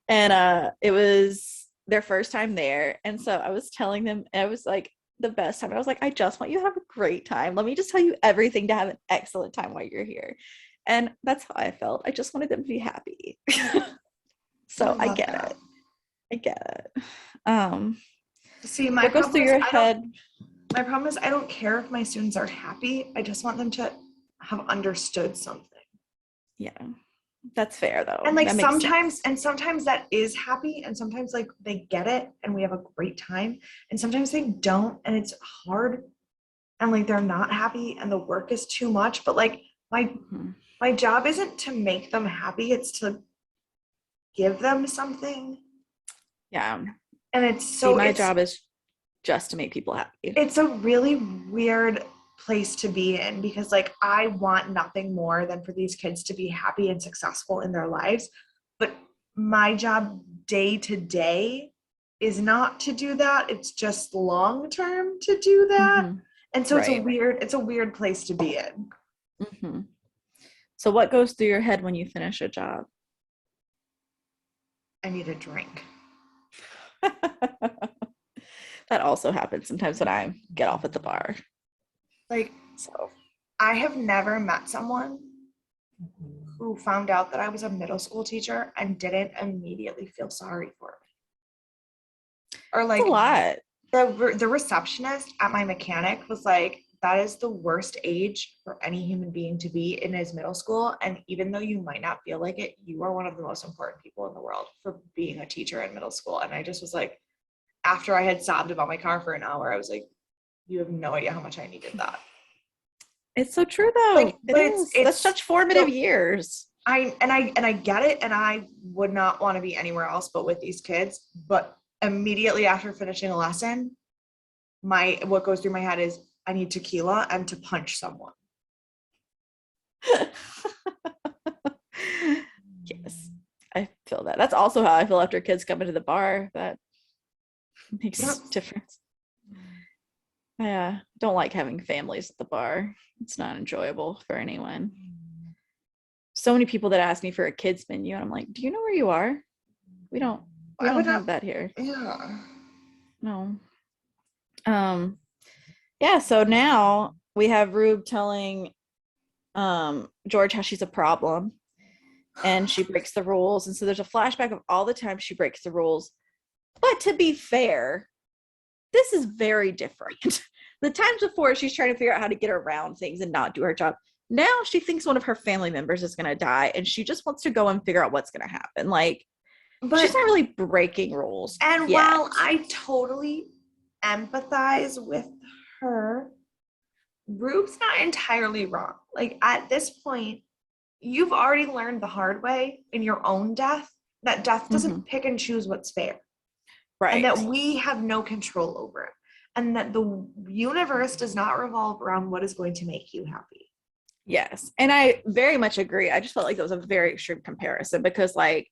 and it was their first time there. And so I was telling them, and it was like the best time. I was like, I just want you to have a great time. Let me just tell you everything to have an excellent time while you're here. And that's how I felt. I just wanted them to be happy. So I love get that. it. I get it. See, my What goes through problem is your head? my problem is I don't care if my students are happy. I just want them to have understood something. Yeah, that's fair though. And like That makes sense. sometimes that is happy, and sometimes like they get it and we have a great time, and sometimes they don't and it's hard, and like they're not happy and the work is too much. But like Mhm. my job isn't to make them happy, it's to give them something. Yeah. And it's See, so my job is just to make people happy. it's a really weird place to be in, because like I want nothing more than for these kids to be happy and successful in their lives, but my job day to day is not to do that. It's just long term to do that. Mhm. And so Right. it's a weird place to be in. Hmm. So what goes through your head when you finish a job? I need a drink. That also happens sometimes when I get off at the bar. Like So I have never met someone who found out that I was a middle school teacher and didn't immediately feel sorry for me. Or it's like a lot. the receptionist at my mechanic was like, that is the worst age for any human being to be in, is middle school. And even though you might not feel like it, you are one of the most important people in the world for being a teacher in middle school. And I just was like, after I had sobbed about my car for an hour, I was like, you have no idea how much I needed that. It's so true though. Like, It but is. it's That's such formative so, years. I get it, and I would not want to be anywhere else but with these kids. But immediately after finishing a lesson, what goes through my head is I need tequila and to punch someone. Yes, I feel that. That's also how I feel after kids come into the bar. That makes a difference. Yeah, don't like having families at the bar. It's not enjoyable for anyone. So many people that ask me for a kids menu, and I'm like, do you know where you are? We don't have that here. Yeah. No. Yeah, so now we have Rube telling George how she's a problem and she breaks the rules. And so there's a flashback of all the time she breaks the rules. But to be fair, this is very different. The times before, she's trying to figure out how to get around things and not do her job. Now she thinks one of her family members is going to die and she just wants to go and figure out what's going to happen. Like, But she's not really breaking rules. and yet. while I totally empathize with her, Rube's not entirely wrong. Like at this point, you've already learned the hard way in your own death that death doesn't pick and choose what's fair. Right. And that we have no control over it. And that the universe does not revolve around what is going to make you happy. Yes. And I very much agree. I just felt like that was a very extreme comparison because, like,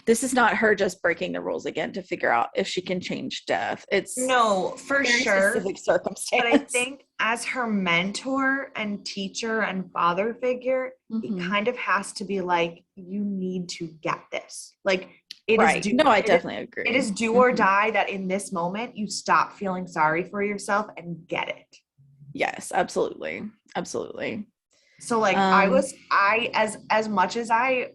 this is not her just breaking the rules again to figure out if she can change death. It's no, for very sure. specific circumstance. But I think as her mentor and teacher and father figure, he kind of has to be like, you need to get this. Like, it is no, I definitely agree. It is do or die that in this moment you stop feeling sorry for yourself and get it. Yes, absolutely. Absolutely. So like as much as I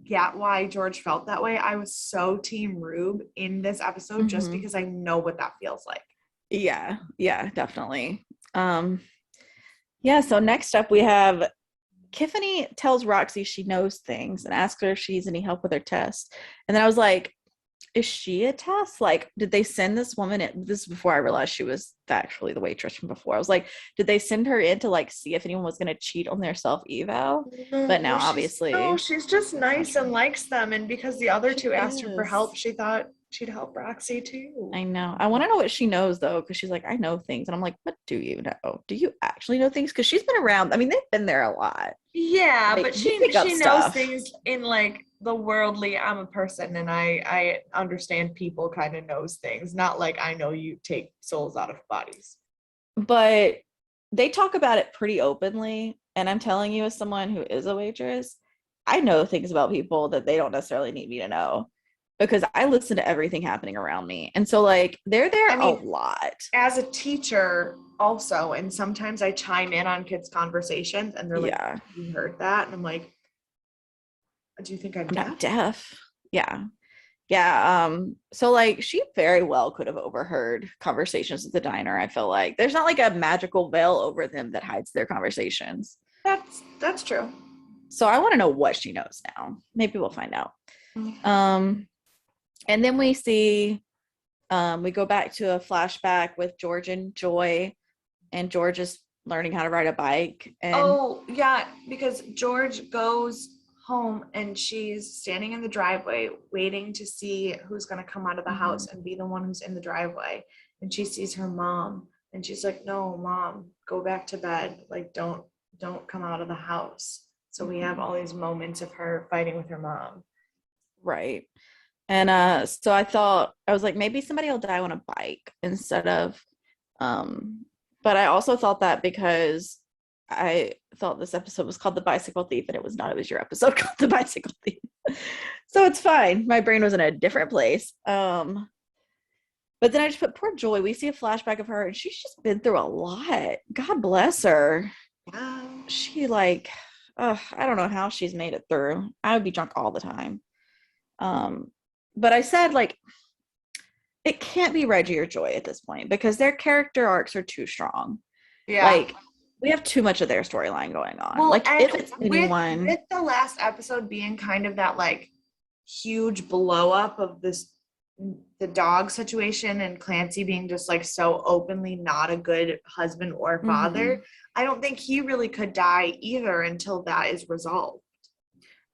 get why George felt that way, I was so team Rube in this episode just because I know what that feels like. Yeah, definitely. Yeah, so next up we have Tiffany tells Roxy she knows things and asks her if she needs any help with her test. And then I was like, is she a test? Like, did they send this woman in? This is before I realized she was actually the waitress from before. I was like, did they send her in to like see if anyone was going to cheat on their self eval? But now obviously. No, she's just nice and likes them. And because the other two asked her for help, she thought she'd help Roxy too. I know. I want to know what she knows though, because she's like, I know things. And I'm like, what do you know? Do you actually know things? Because she's been around. I mean, they've been there a lot. Yeah, like, but she knows things in like the worldly. I'm a person and I understand people kind of knows things. Not like I know you take souls out of bodies. But they talk about it pretty openly. And I'm telling you, as someone who is a waitress, I know things about people that they don't necessarily need me to know because I listen to everything happening around me. And so like they're there a lot. As a teacher also, and sometimes I chime in on kids' conversations and they're like, you heard that? And I'm like, do you think I'm deaf? Not deaf. Yeah. Yeah. So like she very well could have overheard conversations at the diner. I feel like there's not like a magical veil over them that hides their conversations. That's true. So I want to know what she knows now. Maybe we'll find out. Mm. And then we see we go back to a flashback with George and Joy, and George is learning how to ride a bike. And Oh, yeah, because George goes home and she's standing in the driveway waiting to see who's going to come out of the house and be the one who's in the driveway. And she sees her mom and she's like, "No, mom, go back to bed. Like, don't come out of the house." So we have all these moments of her fighting with her mom. right. And so I was like, maybe somebody will die on a bike instead of but I also thought that because I thought this episode was called The Bicycle Thief, and it was not. It was your episode called The Bicycle Thief. So it's fine. My brain was in a different place. But then I just put poor Joy. We see a flashback of her, and she's just been through a lot. God bless her. Yeah. She like, I don't know how she's made it through. I would be drunk all the time. But I said like, it can't be Reggie or Joy at this point because their character arcs are too strong. Yeah. Like we have too much of their storyline going on. Well, like and if it's anyone, with the last episode being kind of that like huge blow up of the dog situation and Clancy being just like so openly not a good husband or father, I don't think he really could die either until that is resolved.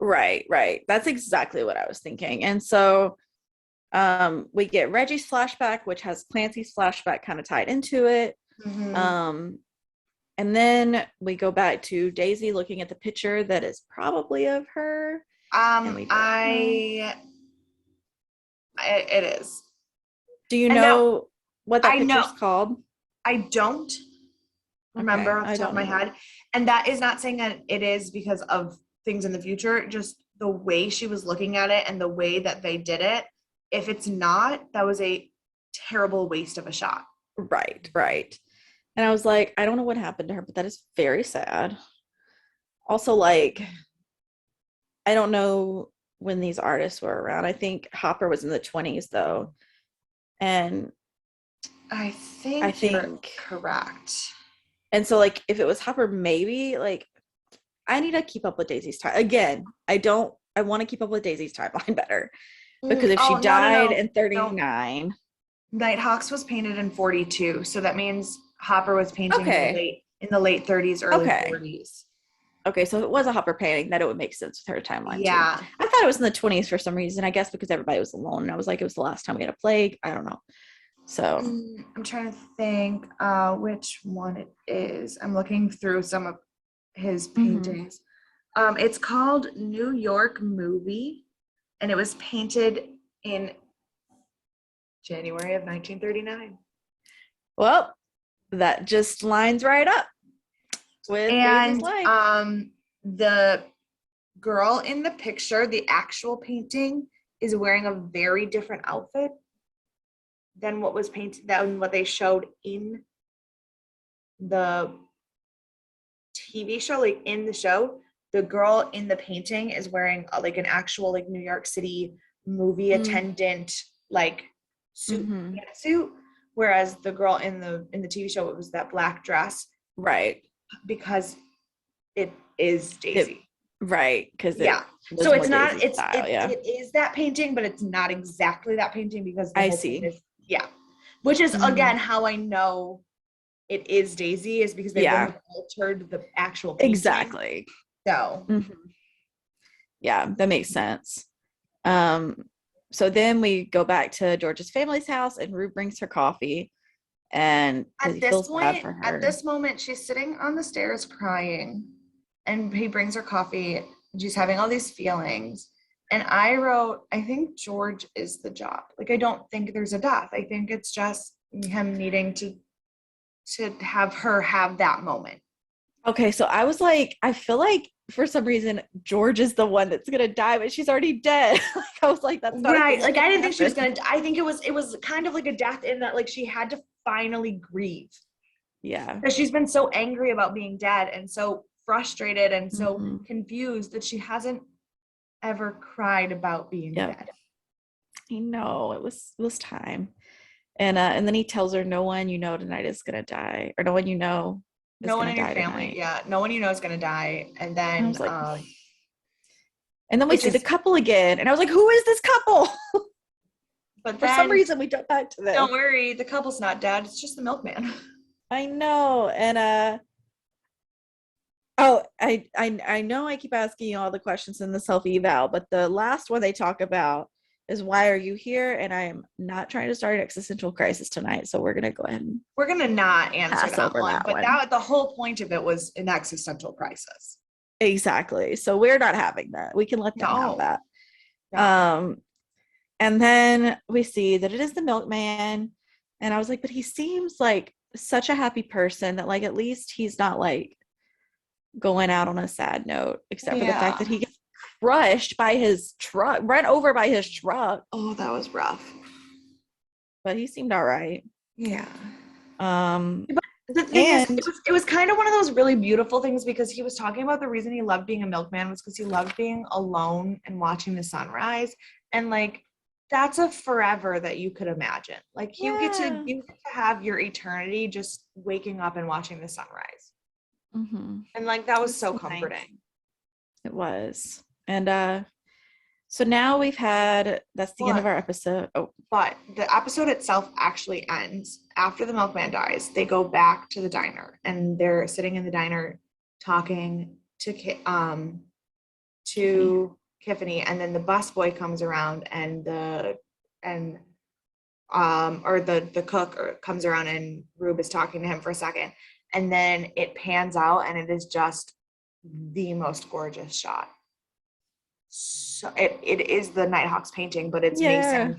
Right. That's exactly what I was thinking. And so we get Reggie's flashback, which has Clancy's flashback kind of tied into it. And then we go back to Daisy looking at the picture that is probably of her. It is. Do you know what that picture's called? I don't remember off the top of my head. And that is not saying that it is because of things in the future, just the way she was looking at it and the way that they did it. If it's not, that was a terrible waste of a shot. Right. And I was like, I don't know what happened to her, but that is very sad. Also, like, I don't know when these artists were around. I think Hopper was in the 20s though. And I think you're correct. And so like if it was Hopper, maybe like I need to keep up with Daisy's time. Again, I want to keep up with Daisy's timeline better. Because if she died in 39. Nighthawks was painted in 42. So that means Hopper was painting in the late 30s, early 40s. Okay, so if it was a Hopper painting, that it would make sense with her timeline too. I thought it was in the 20s for some reason. I guess because everybody was alone. And I was like, it was the last time we had a plague. I don't know. So I'm trying to think which one it is. I'm looking through some of his paintings. It's called New York Movie, and it was painted in January of 1939. Well, that just lines right up with Daisy's life. The girl in the picture, the actual painting, is wearing a very different outfit than what was painted, than what they showed in the TV show. Like in the show, the girl in the painting is wearing like an actual like New York City movie attendant like suit, whereas the girl in the TV show, it was that black dress, right? Because it is Daisy, right? Because so it's not it is that painting, but it's not exactly that painting because the I whole see. Is, which is again how I know it is Daisy is because they wouldn't have altered the actual painting. Exactly. So yeah, that makes sense. So then we go back to George's family's house, and Rue brings her coffee, and at this moment, she's sitting on the stairs crying, and he brings her coffee, and she's having all these feelings. And I wrote, I think George is the job. Like, I don't think there's a death. I think it's just him needing to have her have that moment. Okay, so I was like, I feel like for some reason George is the one that's gonna die, but she's already dead. Like, I was like, that's not right. Like I didn't think she was gonna. I think it was kind of like a death in that like she had to finally grieve. Yeah, because she's been so angry about being dead and so frustrated and so confused that she hasn't ever cried about being dead. I know it was time. And then he tells her, no one you know tonight is gonna die, or no one you know is No one gonna in your die family, tonight. yeah, no one you know is gonna die. And And I then was like, and then we it see the just, couple again, and I was like, who is this couple? but For some then reason, we jump back to don't them. worry, the couple's not dead. It's just the milkman. I know, and oh, I know I keep asking you all the questions in the self eval, but the last one they talk about is why are you here? And I am not trying to start an existential crisis tonight, so we're gonna go ahead and We're gonna not answer pass that over one, that but one. the whole point of it was an existential crisis. Exactly. So we're not having that. We can let them have No, that. no. And then we see that it is the milkman, and I was like, but he seems like such a happy person that like at least he's not like going out on a sad note, except for the fact that Yeah. he gets crushed by his truck, run over by his truck. Oh, that was rough. But he seemed all right. Yeah. Um, But the thing is, and it was kind of one of those really beautiful things because he was talking about the reason he loved being a milkman was because he loved being alone and watching the sunrise. And like that's a forever that you could imagine. Like yeah, you get to have your eternity just waking up and watching the sunrise. mm-hmm. And like that It was was so nice. comforting. It was. And so now we've had that's the end of But our episode. Oh, but the episode itself actually ends after the milkman dies. They go back to the diner and they're sitting in the diner talking to Tiffany, and then the busboy comes around and the cook comes around and Rube is talking to him for a second, and then it pans out and it is just the most gorgeous shot. So it is the Nighthawks painting, but it's yeah.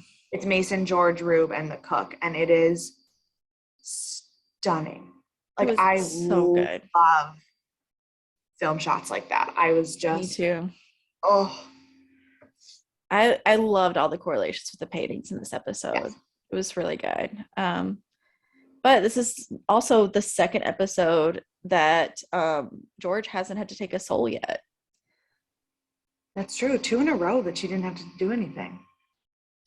Mason, George, Rube, and the cook, and it is stunning. It Like was I so good. love film shots like that. I was Me just too. oh I loved all the correlations with the paintings in this episode. yes. It was really good. But this is also the second episode that George hasn't had to take a soul yet. That's true. 2 in a row that she didn't have to do anything.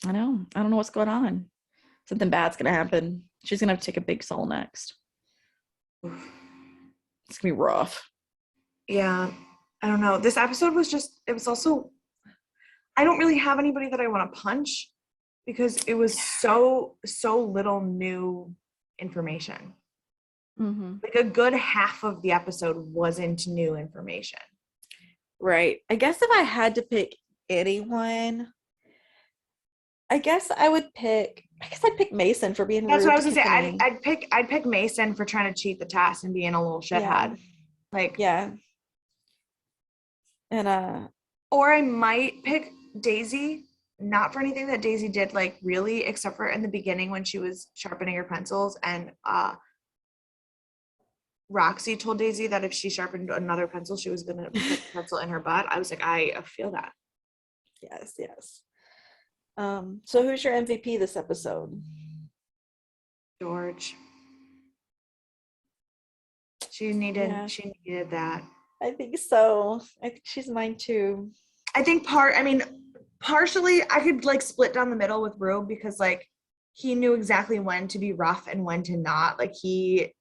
I know. I don't know what's going on. Something bad's gonna happen. She's gonna have to take a big soul next. It's gonna be rough. Yeah. I don't know. This episode was just, it was also, I don't really have anybody that I want to punch because it was so little new information. Mm-hmm. Like a good half of the episode wasn't new information. Right. I guess if I had to pick anyone, I'd pick Mason for being That's what rude I to was gonna say. Tiffany. I'd pick Mason for trying to cheat the test and being a little shithead. Yeah. Like Yeah. And or I might pick Daisy, not for anything that Daisy did, like really, except for in the beginning when she was sharpening her pencils and Roxy told Daisy that if she sharpened another pencil, she was gonna put the pencil in her butt. I was like, I feel that. yes. So who's your MVP this episode? George. She needed that. I think so. I think she's mine too. I think partially I could like split down the middle with Rube because like he knew exactly when to be rough and when to not. Like he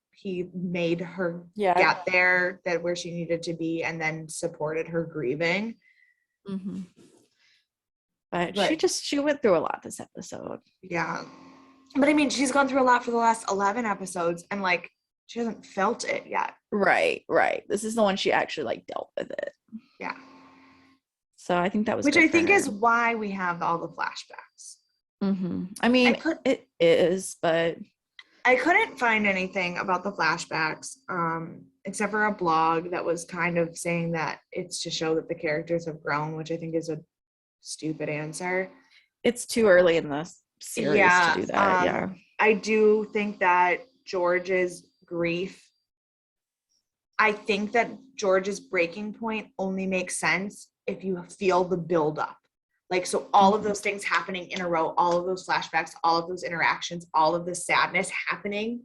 made her get there that where she needed to be and then supported her grieving. Mm-hmm. But she went through a lot this episode. Yeah. But I mean, she's gone through a lot for the last 11 episodes and like she hasn't felt it yet. Right. This is the one she actually like dealt with it. Yeah. So I think that was which good I for think her. is why we have all the flashbacks. Mm-hmm. I mean, it is, but I couldn't find anything about the flashbacks, except for a blog that was kind of saying that it's to show that the characters have grown, which I think is a stupid answer. It's too early in the series to do that. I do think that George's grief, I think that George's breaking point only makes sense if you feel the buildup. Like, so all of those things happening in a row, all of those flashbacks, all of those interactions, all of the sadness happening,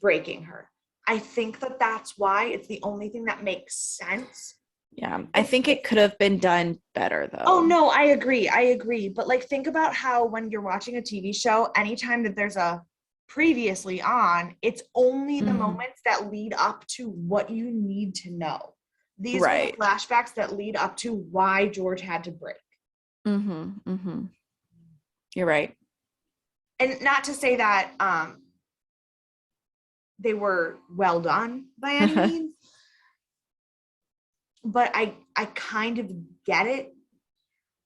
breaking her. I think that that's why it's the only thing that makes sense. Yeah. I think it could have been done better though. Oh no, I agree. But like think about how when you're watching a TV show, anytime that there's a previously on, it's only the Mhm. moments that lead up to what you need to know. These were Right. the flashbacks that lead up to why George had to break. You're right. And not to say that they were well done by any means, but I kind of get it.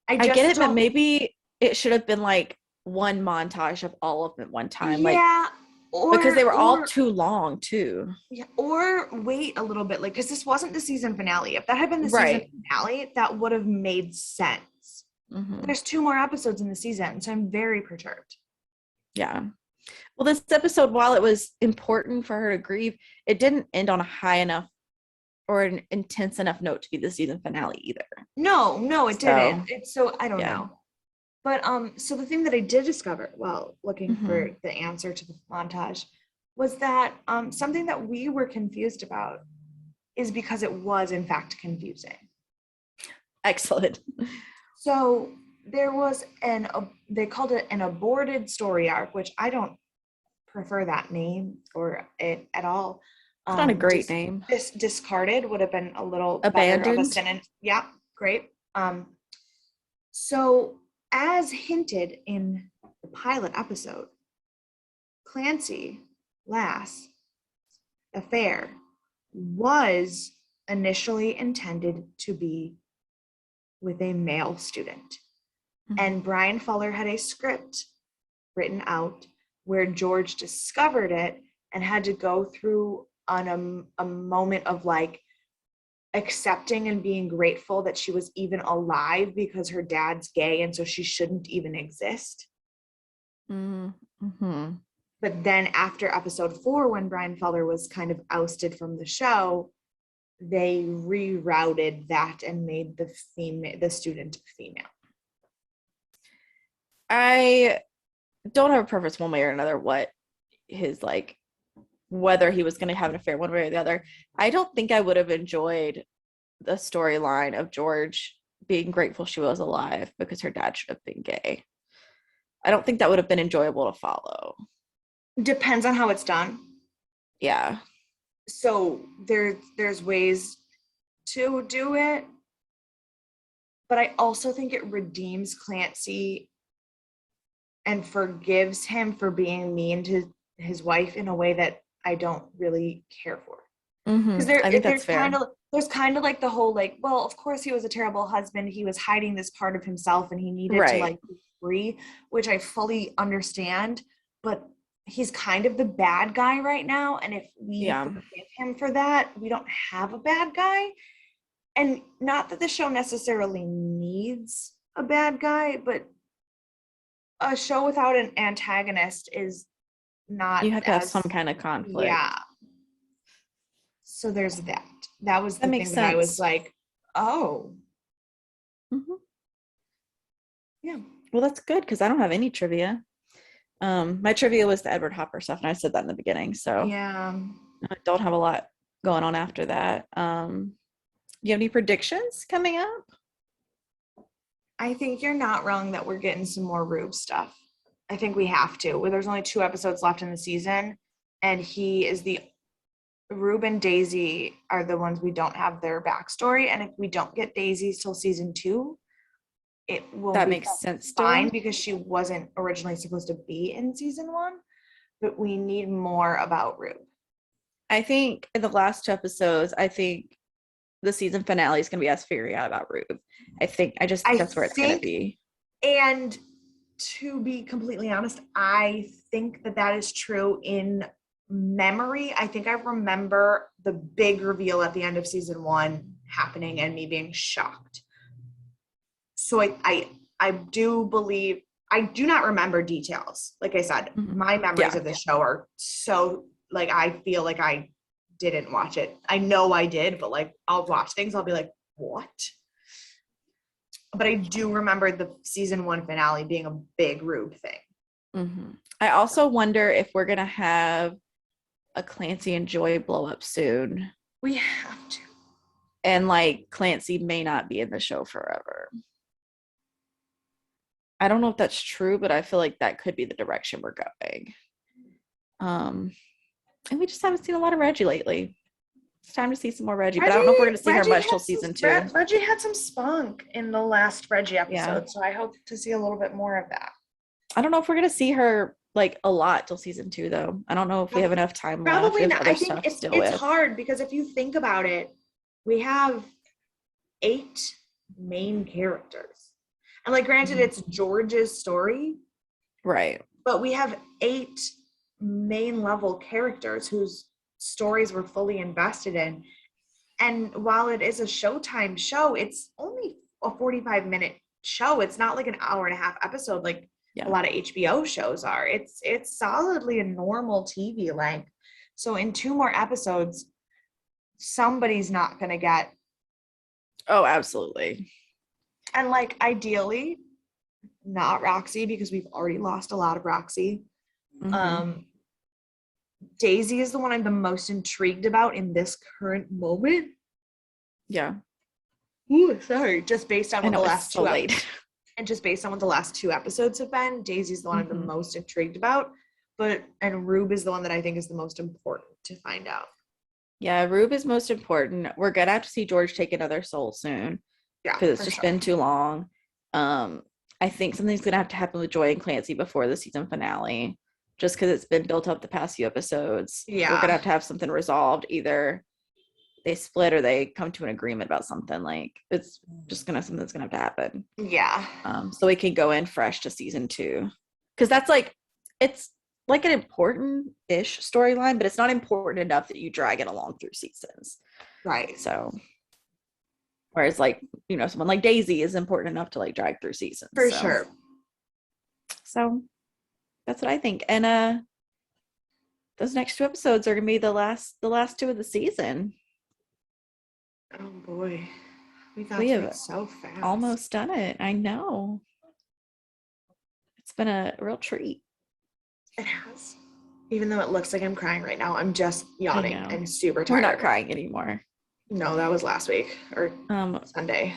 I get it, but maybe it should have been like one montage of all of them at one time. Yeah, like because they were all too long too. Yeah, or wait a little bit, like because this wasn't the season finale. If that had been the season Right. finale, that would have made sense. There's 2 more episodes in the season, so I'm very perturbed. Yeah. Well, this episode, while it was important for her to grieve, it didn't end on a high enough or an intense enough note to be the season finale either. No, it didn't. It's so I don't yeah. know. But so the thing that I did discover while looking for the answer to the montage was that something that we were confused about is because it was in fact confusing. Excellent. So there was they called it an aborted story arc, which I don't prefer that name or it at all. It's not a great name. This discarded would have been a little abandoned. better of a sentence. Yeah, great. So as hinted in the pilot episode, Clancy Lass affair was initially intended to be with a male student. And Brian Fuller had a script written out where George discovered it and had to go through on a moment of like accepting and being grateful that she was even alive because her dad's gay and so she shouldn't even exist. But then after episode 4, when Brian Fuller was kind of ousted from the show, they rerouted that and made the student female. I don't have a preference one way or another what his like whether he was going to have an affair one way or the other. I don't think I would have enjoyed the storyline of George being grateful she was alive because her dad should have been gay. I don't think that would have been enjoyable to follow. Depends on how it's done. Yeah. So there's ways to do it, but I also think it redeems Clancy and forgives him for being mean to his wife in a way that I don't really care for. Because I think that's fair. There's kind of like the whole like, well, of course he was a terrible husband. He was hiding this part of himself and he needed to like be free, which I fully understand. But he's kind of the bad guy right now. And if we forgive him for that, we don't have a bad guy. And not that the show necessarily needs a bad guy, but a show without an antagonist is not. You have to have some kind of conflict. Yeah. So there's that. That was the thing sense. that I was like, oh. Yeah. Well, that's good because I don't have any trivia. My trivia was the Edward Hopper stuff, and I said that in the beginning. So yeah, I don't have a lot going on after that. You have any predictions coming up? I think you're not wrong that we're getting some more Rube stuff. I think we have to. Well, there's only 2 episodes left in the season, and he is Rube and Daisy are the ones we don't have their backstory, and if we don't get Daisy till season 2, it will that makes sense. Fine, because she wasn't originally supposed to be in season 1, but we need more about Rube. I think in the last 2 episodes, I think the season finale is going to be us figuring out about Rube. I think that's where it's going to be. And to be completely honest, I think that is true in memory. I think I remember the big reveal at the end of season 1 happening and me being shocked. So I do believe, I do not remember details. Like I said, my memories of the show are so, like, I feel like I didn't watch it. I know I did, but like I'll watch things, I'll be like, what? But I do remember the season 1 finale being a big Rube thing. I also wonder if we're going to have a Clancy and Joy blow up soon. We have to. And like Clancy may not be in the show forever. I don't know if that's true, but I feel like that could be the direction we're going. And we just haven't seen a lot of Reggie lately. It's time to see some more Reggie, but I don't know if we're going to see her much till season 2. Reggie had some spunk in the last Reggie episode, Yeah. so I hope to see a little bit more of that. I don't know if we're going to see her like a lot till season 2, though. I don't know if we have enough time left. Probably We have not. other I think stuff it's to deal with. hard because if you think about it, we have 8 main characters. And like granted, it's George's story, Right. but we have 8 main level characters whose stories we're fully invested in. And while it is a Showtime show, it's only a 45-minute show. It's not like an hour and a half episode like a lot of HBO shows are. It's solidly a normal TV length. So in 2 more episodes, somebody's not going to get. Oh, absolutely. And like ideally, not Roxy, because we've already lost a lot of Roxy. Daisy is the one I'm the most intrigued about in this current moment. Yeah. Ooh, sorry. Just based on what the last so 2 late. And just based on what the last 2 episodes have been, Daisy's the one I'm the most intrigued about. And Rube is the one that I think is the most important to find out. Yeah, Rube is most important. We're gonna have to see George take another soul soon. Yeah. Because it's just been too long. I think something's gonna have to happen with Joy and Clancy before the season finale. Just because it's been built up the past few episodes. Yeah. We're gonna have something resolved. Either they split or they come to an agreement about something. Like it's just something's gonna have to happen. Yeah. So we can go in fresh to season 2. Because that's like it's like an important-ish storyline, but it's not important enough that you drag it along through seasons. Right. So whereas like, someone like Daisy is important enough to like drag through seasons. For sure. So that's what I think. And those next 2 episodes are gonna be the last 2 of the season. Oh boy. We got We through have it so fast. Almost done it. I know. It's been a real treat. It has. Even though it looks like I'm crying right now, I'm just yawning and super tired. We're not crying anymore. No, that was last week or Sunday.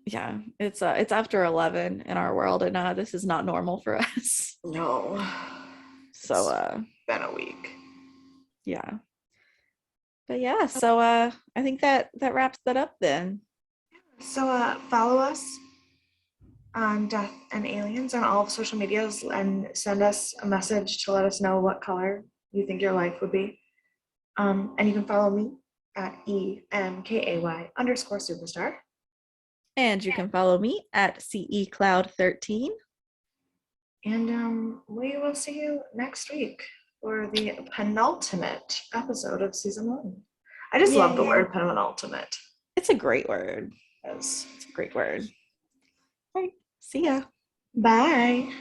Yeah, it's after 11 in our world, and this is not normal for us. No. So it's been a week. Yeah. But yeah, so I think that wraps that up then. So follow us on Death and Aliens on all of social medias and send us a message to let us know what color you think your life would be. And you can follow me at EMKAY_superstar. And you can follow me at CECloud13. And we will see you next week for the penultimate episode of season 1. I just love the word penultimate. It's a great word. Yes. It's a great word. All right. See ya. Bye.